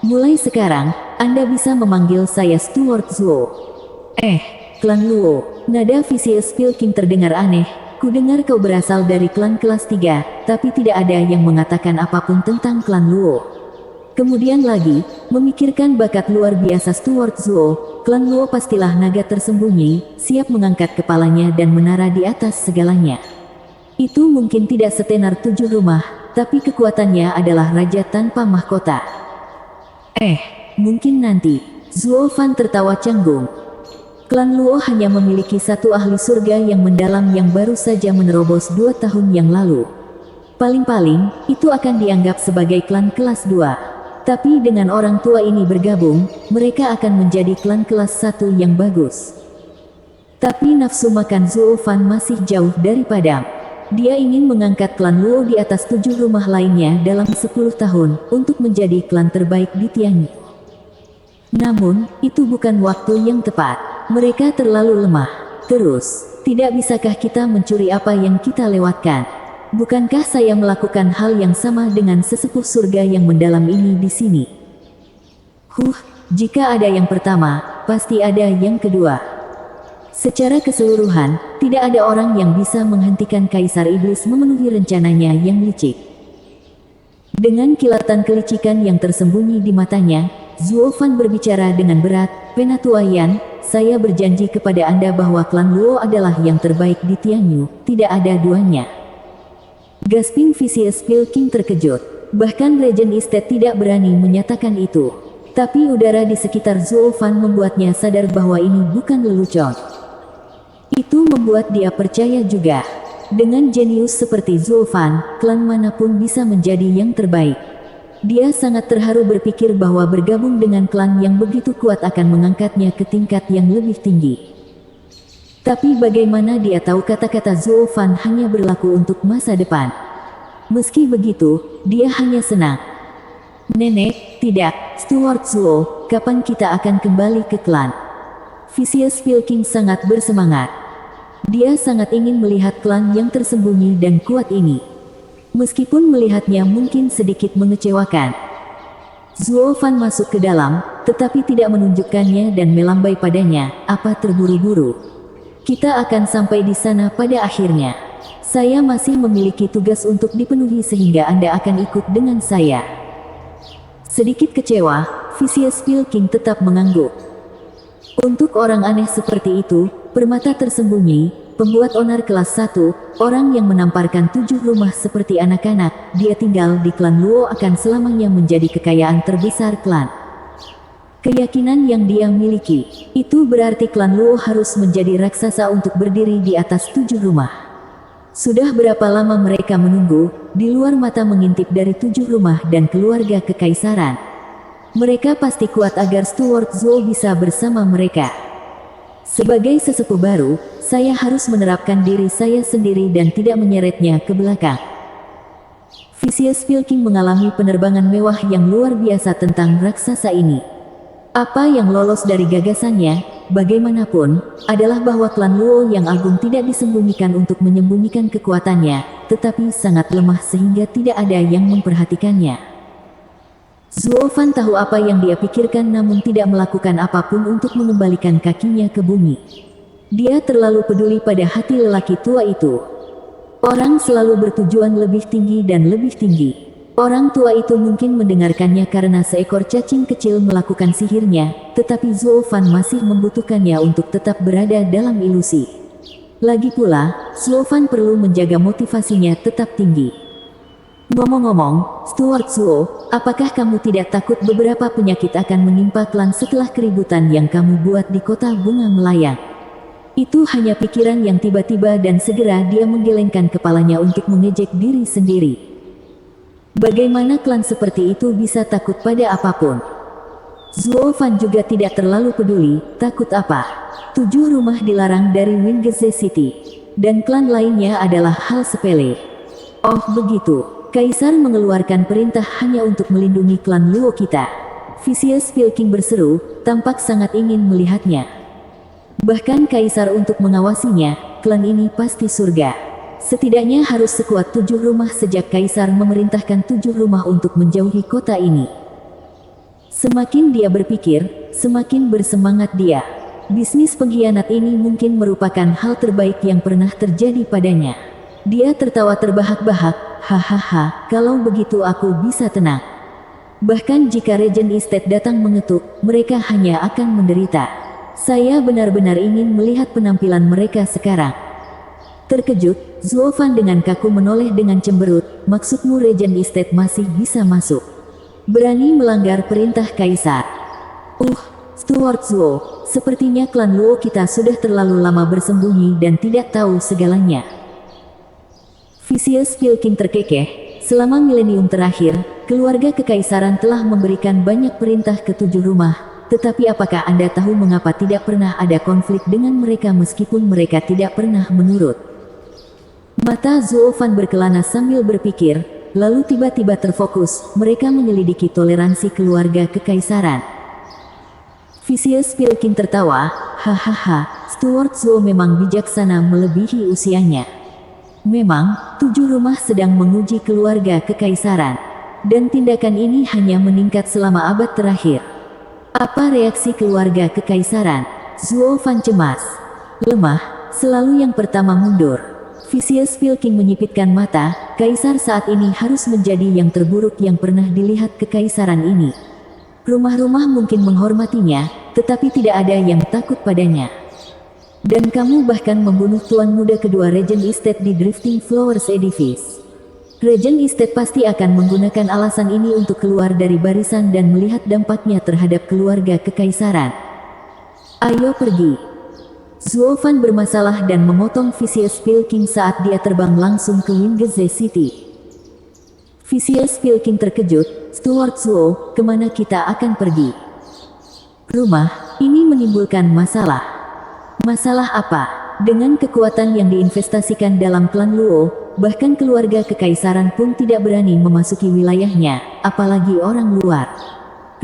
Mulai sekarang, Anda bisa memanggil saya Steward Zuo. Klan Luo, nada Vicious Pilking terdengar aneh. Kudengar kau berasal dari klan kelas 3, tapi tidak ada yang mengatakan apapun tentang klan Luo. Kemudian lagi, memikirkan bakat luar biasa Steward Zuo, klan Luo pastilah naga tersembunyi, siap mengangkat kepalanya dan menara di atas segalanya. Itu mungkin tidak setenar 7 rumah, tapi kekuatannya adalah raja tanpa mahkota. Mungkin nanti. Zuofan tertawa canggung. Klan Luo hanya memiliki satu ahli surga yang mendalam yang baru saja menerobos 2 tahun yang lalu. Paling-paling, itu akan dianggap sebagai klan kelas 2. Tapi dengan orang tua ini bergabung, mereka akan menjadi klan kelas 1 yang bagus. Tapi nafsu makan Zuofan masih jauh dari padam. Dia ingin mengangkat klan Luo di atas 7 rumah lainnya dalam 10 tahun, untuk menjadi klan terbaik di Tianyu. Namun, itu bukan waktu yang tepat. Mereka terlalu lemah. Terus, tidak bisakah kita mencuri apa yang kita lewatkan? Bukankah saya melakukan hal yang sama dengan sesepuh surga yang mendalam ini di sini? Jika ada yang pertama, pasti ada yang kedua. Secara keseluruhan, tidak ada orang yang bisa menghentikan Kaisar Iblis memenuhi rencananya yang licik. Dengan kilatan kelicikan yang tersembunyi di matanya, Zuofan berbicara dengan berat, Penatua Yan, saya berjanji kepada Anda bahwa klan Luo adalah yang terbaik di Tianyu, tidak ada duanya. Gasping Vicious Pilking terkejut. Bahkan Regent Estate tidak berani menyatakan itu. Tapi udara di sekitar Zuofan membuatnya sadar bahwa ini bukan lelucon. Itu membuat dia percaya juga. Dengan jenius seperti Zuofan, klan manapun bisa menjadi yang terbaik. Dia sangat terharu berpikir bahwa bergabung dengan klan yang begitu kuat akan mengangkatnya ke tingkat yang lebih tinggi. Tapi bagaimana dia tahu kata-kata Zuofan hanya berlaku untuk masa depan? Meski begitu, dia hanya senang. Nenek, tidak, Steward Zuo, kapan kita akan kembali ke klan? Vicious Pilking sangat bersemangat. Dia sangat ingin melihat klan yang tersembunyi dan kuat ini. Meskipun melihatnya mungkin sedikit mengecewakan. Zuofan masuk ke dalam, tetapi tidak menunjukkannya dan melambai padanya, apa terburu-buru. Kita akan sampai di sana pada akhirnya. Saya masih memiliki tugas untuk dipenuhi sehingga Anda akan ikut dengan saya. Sedikit kecewa, Vicious Pilking tetap mengangguk. Untuk orang aneh seperti itu, permata tersembunyi, pembuat onar kelas 1, orang yang menamparkan 7 rumah seperti anak-anak, dia tinggal di klan Luo akan selamanya menjadi kekayaan terbesar klan. Keyakinan yang dia miliki, itu berarti klan Luo harus menjadi raksasa untuk berdiri di atas 7 rumah. Sudah berapa lama mereka menunggu, di luar mata mengintip dari 7 rumah dan keluarga kekaisaran. Mereka pasti kuat agar Steward Zuo bisa bersama mereka. Sebagai sesepuh baru, saya harus menerapkan diri saya sendiri dan tidak menyeretnya ke belakang. Vicious Pilking mengalami penerbangan mewah yang luar biasa tentang raksasa ini. Apa yang lolos dari gagasannya, bagaimanapun, adalah bahwa klan Luo yang agung tidak disembunyikan untuk menyembunyikan kekuatannya, tetapi sangat lemah sehingga tidak ada yang memperhatikannya. Zuo Fan tahu apa yang dia pikirkan namun tidak melakukan apapun untuk mengembalikan kakinya ke bumi. Dia terlalu peduli pada hati lelaki tua itu. Orang selalu bertujuan lebih tinggi dan lebih tinggi. Orang tua itu mungkin mendengarkannya karena seekor cacing kecil melakukan sihirnya, tetapi Zuo Fan masih membutuhkannya untuk tetap berada dalam ilusi. Lagi pula, Zuo Fan perlu menjaga motivasinya tetap tinggi. Ngomong-ngomong, Stuart Zuo, apakah kamu tidak takut beberapa penyakit akan menimpa klan setelah keributan yang kamu buat di kota bunga melayang? Itu hanya pikiran yang tiba-tiba dan segera dia menggelengkan kepalanya untuk mengejek diri sendiri. Bagaimana klan seperti itu bisa takut pada apapun? Zuo Fan juga tidak terlalu peduli, takut apa? 7 rumah dilarang dari Wingzhe City, dan klan lainnya adalah hal sepele. Oh begitu, Kaisar mengeluarkan perintah hanya untuk melindungi klan Luo kita. Vicious Pilking berseru, tampak sangat ingin melihatnya. Bahkan Kaisar untuk mengawasinya, klan ini pasti surga. Setidaknya harus sekuat 7 rumah sejak Kaisar memerintahkan 7 rumah untuk menjauhi kota ini. Semakin dia berpikir, semakin bersemangat dia. Bisnis pengkhianat ini mungkin merupakan hal terbaik yang pernah terjadi padanya. Dia tertawa terbahak-bahak, hahaha, kalau begitu aku bisa tenang. Bahkan jika Regent Estate datang mengetuk, mereka hanya akan menderita. Saya benar-benar ingin melihat penampilan mereka sekarang. Terkejut, Zuo Fan dengan kaku menoleh dengan cemberut, maksudmu Regent Estate masih bisa masuk? Berani melanggar perintah Kaisar? Stuart Zuo, sepertinya klan Luo kita sudah terlalu lama bersembunyi dan tidak tahu segalanya. Vicious Pilking terkekeh, selama milenium terakhir, keluarga kekaisaran telah memberikan banyak perintah ke 7 rumah, tetapi apakah Anda tahu mengapa tidak pernah ada konflik dengan mereka meskipun mereka tidak pernah menurut? Mata Zuo Fan berkelana sambil berpikir, lalu tiba-tiba terfokus, mereka menyelidiki toleransi keluarga kekaisaran. Vicious Pilking tertawa, hahaha, Stuart Zuo memang bijaksana melebihi usianya. Memang, 7 rumah sedang menguji keluarga kekaisaran. Dan tindakan ini hanya meningkat selama abad terakhir. Apa reaksi keluarga kekaisaran? Zuo Fan cemas. Lemah, selalu yang pertama mundur. Vicious Pilking menyipitkan mata, Kaisar saat ini harus menjadi yang terburuk yang pernah dilihat kekaisaran ini. Rumah-rumah mungkin menghormatinya, tetapi tidak ada yang takut padanya. Dan kamu bahkan membunuh tuan muda kedua Regent Estate di Drifting Flowers Edifice. Regent Estate pasti akan menggunakan alasan ini untuk keluar dari barisan dan melihat dampaknya terhadap keluarga kekaisaran. Ayo pergi. Zuo Fan bermasalah dan memotong Vicious Pilking saat dia terbang langsung ke Wingzhe City. Vicious Pilking terkejut, Stuart Zuo, kemana kita akan pergi? Rumah, ini menimbulkan masalah. Masalah apa? Dengan kekuatan yang diinvestasikan dalam klan Luo, bahkan keluarga kekaisaran pun tidak berani memasuki wilayahnya, apalagi orang luar.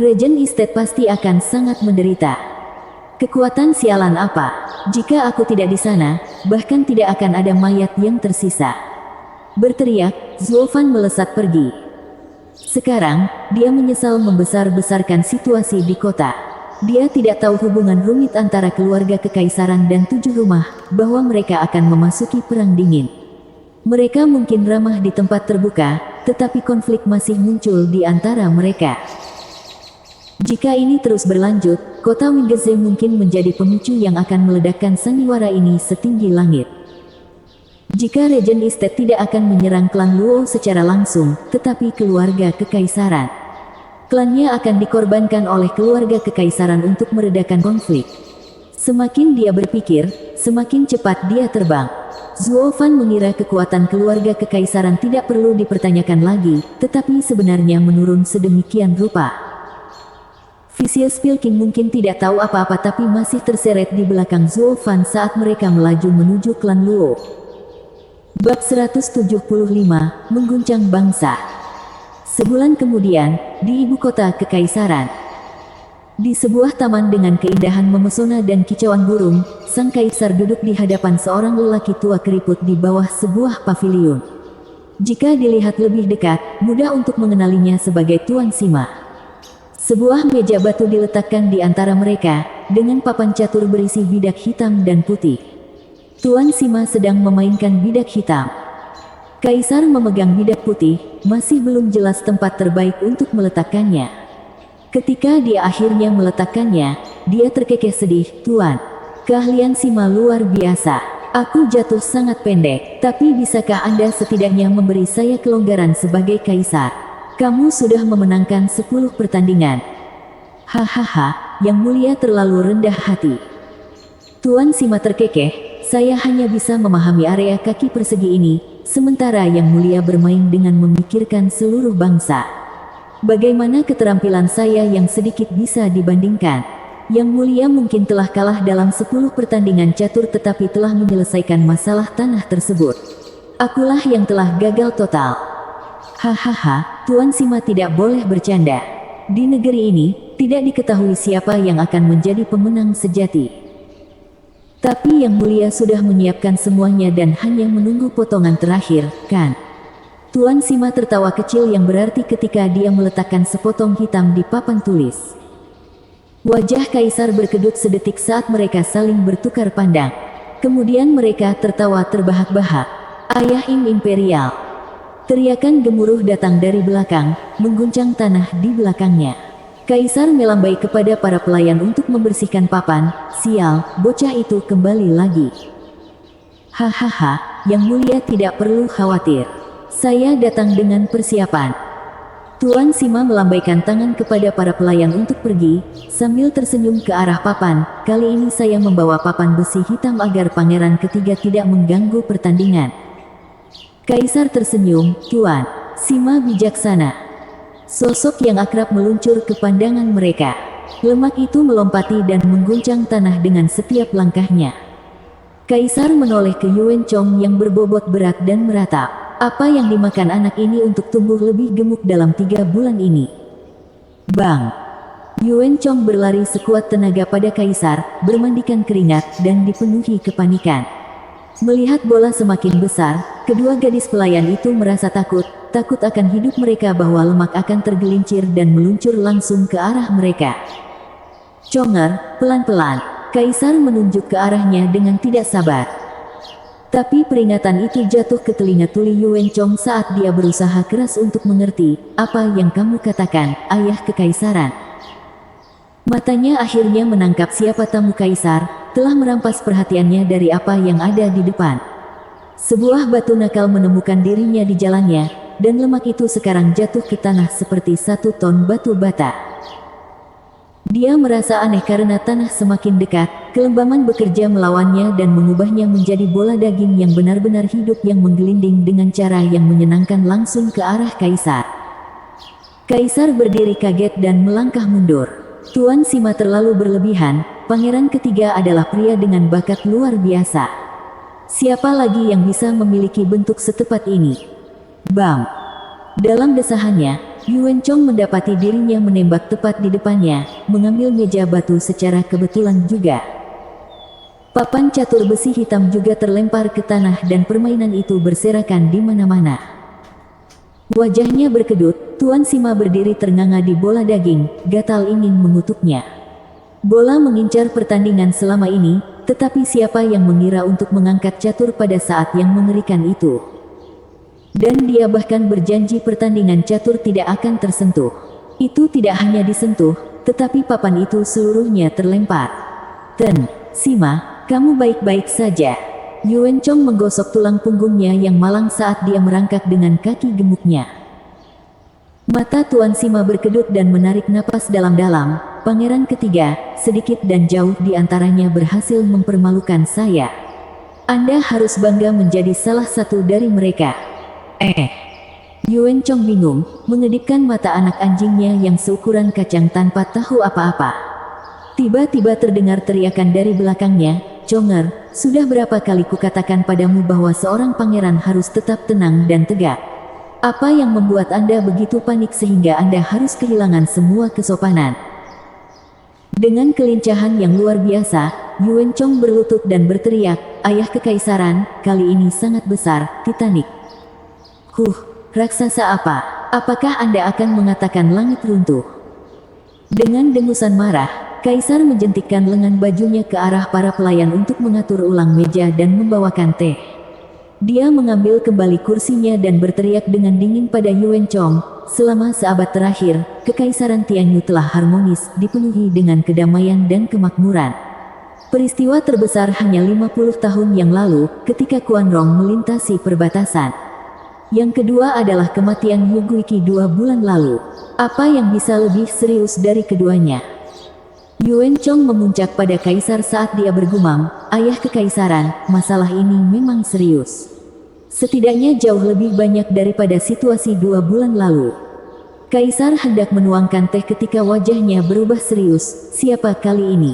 Regent Estate pasti akan sangat menderita. Kekuatan sialan apa? Jika aku tidak di sana, bahkan tidak akan ada mayat yang tersisa. Berteriak, Zuo Fan melesat pergi. Sekarang, dia menyesal membesar-besarkan situasi di kota. Dia tidak tahu hubungan rumit antara keluarga kekaisaran dan 7 rumah, bahwa mereka akan memasuki perang dingin. Mereka mungkin ramah di tempat terbuka, tetapi konflik masih muncul di antara mereka. Jika ini terus berlanjut, kota Wingzhe mungkin menjadi pemicu yang akan meledakkan sandiwara ini setinggi langit. Jika Regent Estate tidak akan menyerang klan Luo secara langsung, tetapi keluarga kekaisaran, klannya akan dikorbankan oleh keluarga kekaisaran untuk meredakan konflik. Semakin dia berpikir, semakin cepat dia terbang. Zuo Fan mengira kekuatan keluarga kekaisaran tidak perlu dipertanyakan lagi, tetapi sebenarnya menurun sedemikian rupa. Vicious Pilking mungkin tidak tahu apa-apa tapi masih terseret di belakang Zuo Fan saat mereka melaju menuju klan Luo. Bab 175, Mengguncang Bangsa. Sebulan kemudian, di ibu kota kekaisaran. Di sebuah taman dengan keindahan memesona dan kicauan burung, sang kaisar duduk di hadapan seorang lelaki tua keriput di bawah sebuah paviliun. Jika dilihat lebih dekat, mudah untuk mengenalinya sebagai Tuan Sima. Sebuah meja batu diletakkan di antara mereka, dengan papan catur berisi bidak hitam dan putih. Tuan Sima sedang memainkan bidak hitam. Kaisar memegang bidak putih, masih belum jelas tempat terbaik untuk meletakkannya. Ketika dia akhirnya meletakkannya, dia terkekeh sedih. Tuan, keahlian Sima luar biasa. Aku jatuh sangat pendek, tapi bisakah Anda setidaknya memberi saya kelonggaran sebagai kaisar? Kamu sudah memenangkan 10 pertandingan. Hahaha, Yang Mulia terlalu rendah hati. Tuan Sima terkekeh, saya hanya bisa memahami area kaki persegi ini, sementara Yang Mulia bermain dengan memikirkan seluruh bangsa. Bagaimana keterampilan saya yang sedikit bisa dibandingkan? Yang Mulia mungkin telah kalah dalam 10 pertandingan catur tetapi telah menyelesaikan masalah tanah tersebut. Akulah yang telah gagal total. Hahaha, Tuan Sima tidak boleh bercanda. Di negeri ini, tidak diketahui siapa yang akan menjadi pemenang sejati. Tapi Yang Mulia sudah menyiapkan semuanya dan hanya menunggu potongan terakhir, kan? Tuan Sima tertawa kecil yang berarti ketika dia meletakkan sepotong hitam di papan tulis. Wajah kaisar berkedut sedetik saat mereka saling bertukar pandang. Kemudian mereka tertawa terbahak-bahak. Ayah Imperial. Teriakan gemuruh datang dari belakang, mengguncang tanah di belakangnya. Kaisar melambai kepada para pelayan untuk membersihkan papan. Sial, bocah itu kembali lagi. Hahaha, Yang Mulia tidak perlu khawatir. Saya datang dengan persiapan. Tuan Sima melambaikan tangan kepada para pelayan untuk pergi, sambil tersenyum ke arah papan. Kali ini saya membawa papan besi hitam agar pangeran ketiga tidak mengganggu pertandingan. Kaisar tersenyum. Tuan Sima bijaksana. Sosok yang akrab meluncur ke pandangan mereka. Lemak itu melompati dan mengguncang tanah dengan setiap langkahnya. Kaisar menoleh ke Yuan Chong yang berbobot berat dan meratap. Apa yang dimakan anak ini untuk tumbuh lebih gemuk dalam 3 bulan ini? Bang! Yuan Chong berlari sekuat tenaga pada kaisar, bermandikan keringat, dan dipenuhi kepanikan. Melihat bola semakin besar, kedua gadis pelayan itu merasa takut akan hidup mereka bahwa lemak akan tergelincir dan meluncur langsung ke arah mereka. Chonger, pelan-pelan, kaisar menunjuk ke arahnya dengan tidak sabar. Tapi peringatan itu jatuh ke telinga tuli Yuan Chong saat dia berusaha keras untuk mengerti, apa yang kamu katakan, ayah kekaisaran. Matanya akhirnya menangkap siapa tamu kaisar, telah merampas perhatiannya dari apa yang ada di depan. Sebuah batu nakal menemukan dirinya di jalannya, dan lemak itu sekarang jatuh ke tanah seperti 1 ton batu bata. Dia merasa aneh karena tanah semakin dekat, kelembaman bekerja melawannya dan mengubahnya menjadi bola daging yang benar-benar hidup yang menggelinding dengan cara yang menyenangkan langsung ke arah kaisar. Kaisar berdiri kaget dan melangkah mundur. Tuan Sima terlalu berlebihan, pangeran ketiga adalah pria dengan bakat luar biasa. Siapa lagi yang bisa memiliki bentuk setepat ini? Bam! Dalam desahannya, Yuan Chong mendapati dirinya menembak tepat di depannya, mengambil meja batu secara kebetulan juga. Papan catur besi hitam juga terlempar ke tanah dan permainan itu berserakan di mana-mana. Wajahnya berkedut, Tuan Sima berdiri ternganga di bola daging, gatal ingin mengutuknya. Bola mengincar pertandingan selama ini, tetapi siapa yang mengira untuk mengangkat catur pada saat yang mengerikan itu? Dan dia bahkan berjanji pertandingan catur tidak akan tersentuh. Itu tidak hanya disentuh, tetapi papan itu seluruhnya terlempar. Sima, kamu baik-baik saja. Yuan Chong menggosok tulang punggungnya yang malang saat dia merangkak dengan kaki gemuknya. Mata Tuan Sima berkedut dan menarik napas dalam-dalam. Pangeran ketiga, sedikit dan jauh di antaranya berhasil mempermalukan saya. Anda harus bangga menjadi salah satu dari mereka. Yuan Chong bingung, mengedipkan mata anak anjingnya yang seukuran kacang tanpa tahu apa-apa. Tiba-tiba terdengar teriakan dari belakangnya, Chonger, sudah berapa kali kukatakan padamu bahwa seorang pangeran harus tetap tenang dan tegak. Apa yang membuat Anda begitu panik sehingga Anda harus kehilangan semua kesopanan? Dengan kelincahan yang luar biasa, Yuan Chong berlutut dan berteriak, "Ayah kekaisaran, kali ini sangat besar, Titanic." Raksasa apa? Apakah Anda akan mengatakan langit runtuh?" Dengan dengusan marah, Kaisar menjentikkan lengan bajunya ke arah para pelayan untuk mengatur ulang meja dan membawakan teh. Dia mengambil kembali kursinya dan berteriak dengan dingin pada Yuan Chong, "Selama seabad terakhir, Kekaisaran Tianyu telah harmonis, dipenuhi dengan kedamaian dan kemakmuran. Peristiwa terbesar hanya 50 tahun yang lalu, ketika Quanrong melintasi perbatasan. Yang kedua adalah kematian Yu Guiqi 2 bulan lalu. Apa yang bisa lebih serius dari keduanya?" Yuan Chong memuncak pada Kaisar saat dia bergumam, "Ayah kekaisaran, masalah ini memang serius. Setidaknya jauh lebih banyak daripada situasi 2 bulan lalu." Kaisar hendak menuangkan teh ketika wajahnya berubah serius. "Siapa kali ini?"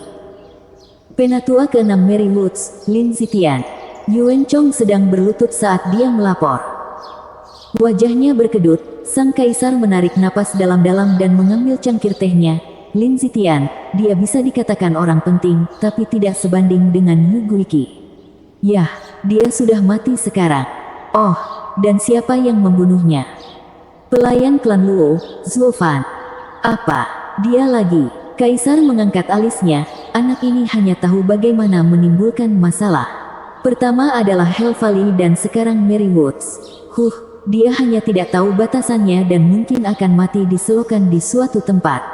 Penatua ke-6 Mary Woods, Lin Zitian. Yuan Chong sedang berlutut saat dia melapor. Wajahnya berkedut, sang kaisar menarik napas dalam-dalam dan mengambil cangkir tehnya. "Lin Zitian, dia bisa dikatakan orang penting, tapi tidak sebanding dengan Yu Guiqi. Yah, dia sudah mati sekarang. Oh, dan siapa yang membunuhnya?" "Pelayan klan Luo, Zhuo Fan." "Apa? Dia lagi?" Kaisar mengangkat alisnya, "Anak ini hanya tahu bagaimana menimbulkan masalah. Pertama adalah Hell Valley dan sekarang Mary Woods. Dia hanya tidak tahu batasannya dan mungkin akan mati di selokan di suatu tempat.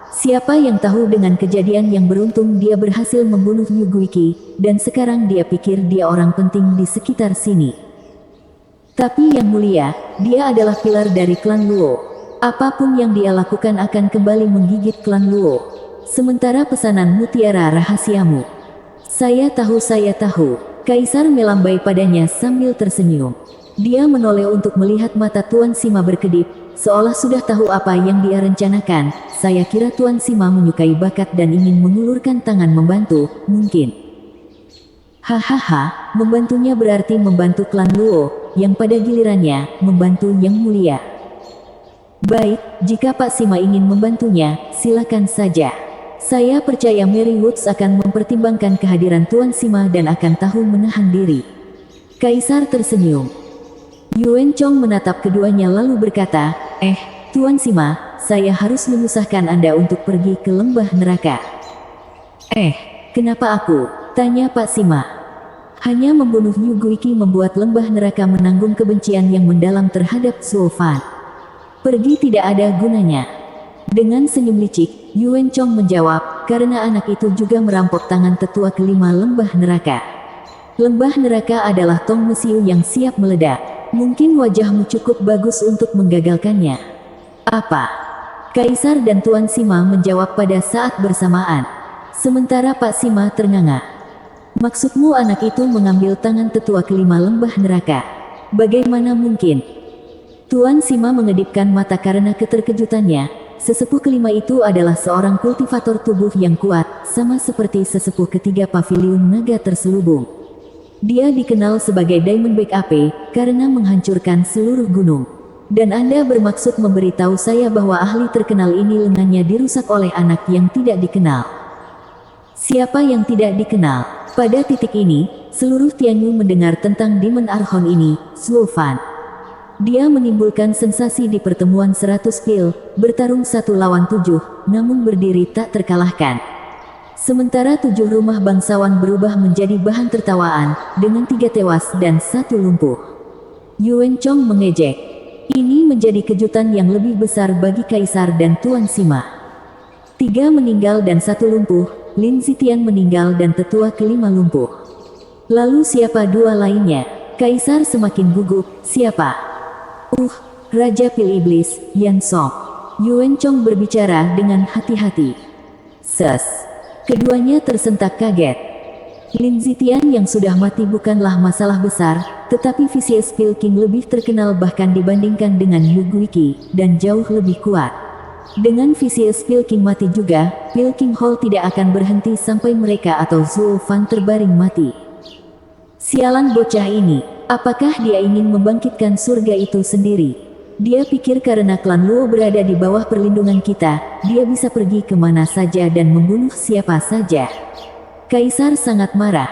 Siapa yang tahu dengan kejadian yang beruntung dia berhasil membunuh Yu Guiqi, dan sekarang dia pikir dia orang penting di sekitar sini. Tapi yang mulia, dia adalah pilar dari klan Luo. Apapun yang dia lakukan akan kembali menggigit klan Luo. Sementara pesanan mutiara rahasiamu." Saya tahu." Kaisar melambai padanya sambil tersenyum. Dia menoleh untuk melihat mata Tuan Sima berkedip, seolah sudah tahu apa yang dia rencanakan. "Saya kira Tuan Sima menyukai bakat dan ingin mengulurkan tangan membantu, mungkin." "Hahaha, membantunya berarti membantu klan Luo, yang pada gilirannya, membantu Yang Mulia." "Baik, jika Pak Sima ingin membantunya, silakan saja. Saya percaya Mary Woods akan mempertimbangkan kehadiran Tuan Sima dan akan tahu menahan diri." Kaisar tersenyum. Yuan Chong menatap keduanya lalu berkata, Tuan Sima, saya harus menyusahkan Anda untuk pergi ke lembah neraka." Kenapa aku?" tanya Pak Sima. "Hanya membunuh Yu Guiqi membuat lembah neraka menanggung kebencian yang mendalam terhadap Zhuo Fan. Pergi tidak ada gunanya." Dengan senyum licik, Yuan Chong menjawab, "Karena anak itu juga merampok tangan tetua kelima lembah neraka. Lembah neraka adalah tong mesiu yang siap meledak. Mungkin wajahmu cukup bagus untuk menggagalkannya." "Apa?" Kaisar dan Tuan Sima menjawab pada saat bersamaan. Sementara Pak Sima ternganga. "Maksudmu anak itu mengambil tangan tetua kelima lembah neraka? Bagaimana mungkin?" Tuan Sima mengedipkan mata karena keterkejutannya. Sesepuh kelima itu adalah seorang kultivator tubuh yang kuat, sama seperti sesepuh ketiga paviliun naga terselubung. Dia dikenal sebagai Diamondback Ape, karena menghancurkan seluruh gunung. Dan Anda bermaksud memberitahu saya bahwa ahli terkenal ini lengannya dirusak oleh anak yang tidak dikenal. Siapa yang tidak dikenal? Pada titik ini, seluruh Tianyu mendengar tentang Demon Archon ini, Zhuo Fan. Dia menimbulkan sensasi di pertemuan 100 pil, bertarung 1 lawan 7, namun berdiri tak terkalahkan. Sementara 7 rumah bangsawan berubah menjadi bahan tertawaan, dengan 3 tewas dan 1 lumpuh. Yuan Chong mengejek. Ini menjadi kejutan yang lebih besar bagi Kaisar dan Tuan Sima. 3 meninggal dan 1 lumpuh, Lin Zitian meninggal dan tetua kelima lumpuh. Lalu siapa 2 lainnya? Kaisar semakin gugup, siapa? Raja Pil Iblis, Yan Song. Yuan Chong berbicara dengan hati-hati. Keduanya tersentak kaget. Lin Zitian yang sudah mati bukanlah masalah besar, tetapi Vicious Pil King lebih terkenal bahkan dibandingkan dengan Yu Guiqi, dan jauh lebih kuat. Dengan Vicious Pil King mati juga, Pil King Hall tidak akan berhenti sampai mereka atau Zhuo Fan terbaring mati. Sialan bocah ini, apakah dia ingin membangkitkan surga itu sendiri? Dia pikir karena klan Luo berada di bawah perlindungan kita, dia bisa pergi kemana saja dan membunuh siapa saja. Kaisar sangat marah.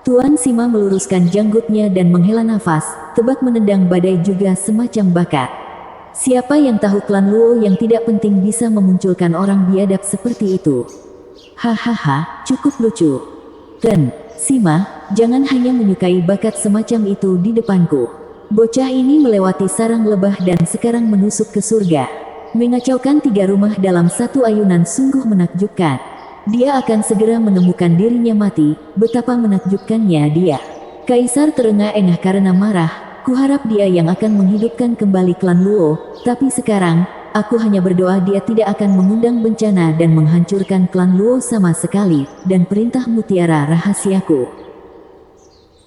Tuan Sima meluruskan janggutnya dan menghela nafas, tebak menendang badai juga semacam bakat. Siapa yang tahu klan Luo yang tidak penting bisa memunculkan orang biadab seperti itu. Hahaha, cukup lucu. Ren, Sima, jangan hanya menyukai bakat semacam itu di depanku. Bocah ini melewati sarang lebah dan sekarang menusuk ke surga. Mengacaukan 3 rumah dalam satu ayunan sungguh menakjubkan. Dia akan segera menemukan dirinya mati, betapa menakjubkannya dia. Kaisar terengah-engah karena marah, kuharap dia yang akan menghidupkan kembali klan Luo, tapi sekarang, aku hanya berdoa dia tidak akan mengundang bencana dan menghancurkan klan Luo sama sekali, dan perintah mutiara rahasiaku.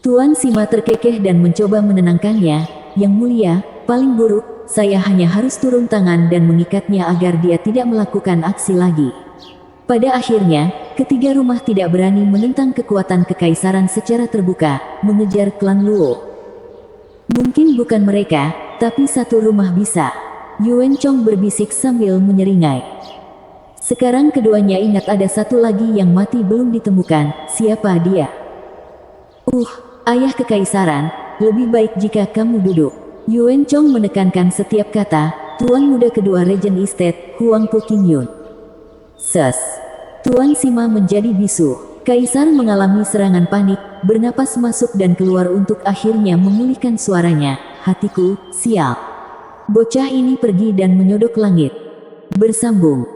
Tuan Sima terkekeh dan mencoba menenangkannya. Yang mulia, paling buruk, saya hanya harus turun tangan dan mengikatnya agar dia tidak melakukan aksi lagi. Pada akhirnya, ketiga rumah tidak berani menentang kekuatan kekaisaran secara terbuka, mengejar klan Luo. Mungkin bukan mereka, tapi satu rumah bisa. Yuan Chong berbisik sambil menyeringai. Sekarang keduanya ingat ada satu lagi yang mati belum ditemukan, siapa dia? Ayah kekaisaran, lebih baik jika kamu duduk. Yuan Chong menekankan setiap kata, tuan muda kedua Regent Estate, Huang Puqingyun. Tuan Sima menjadi bisu. Kaisar mengalami serangan panik, bernapas masuk dan keluar untuk akhirnya memulihkan suaranya. Hatiku, sial. Bocah ini pergi dan menyodok langit. Bersambung.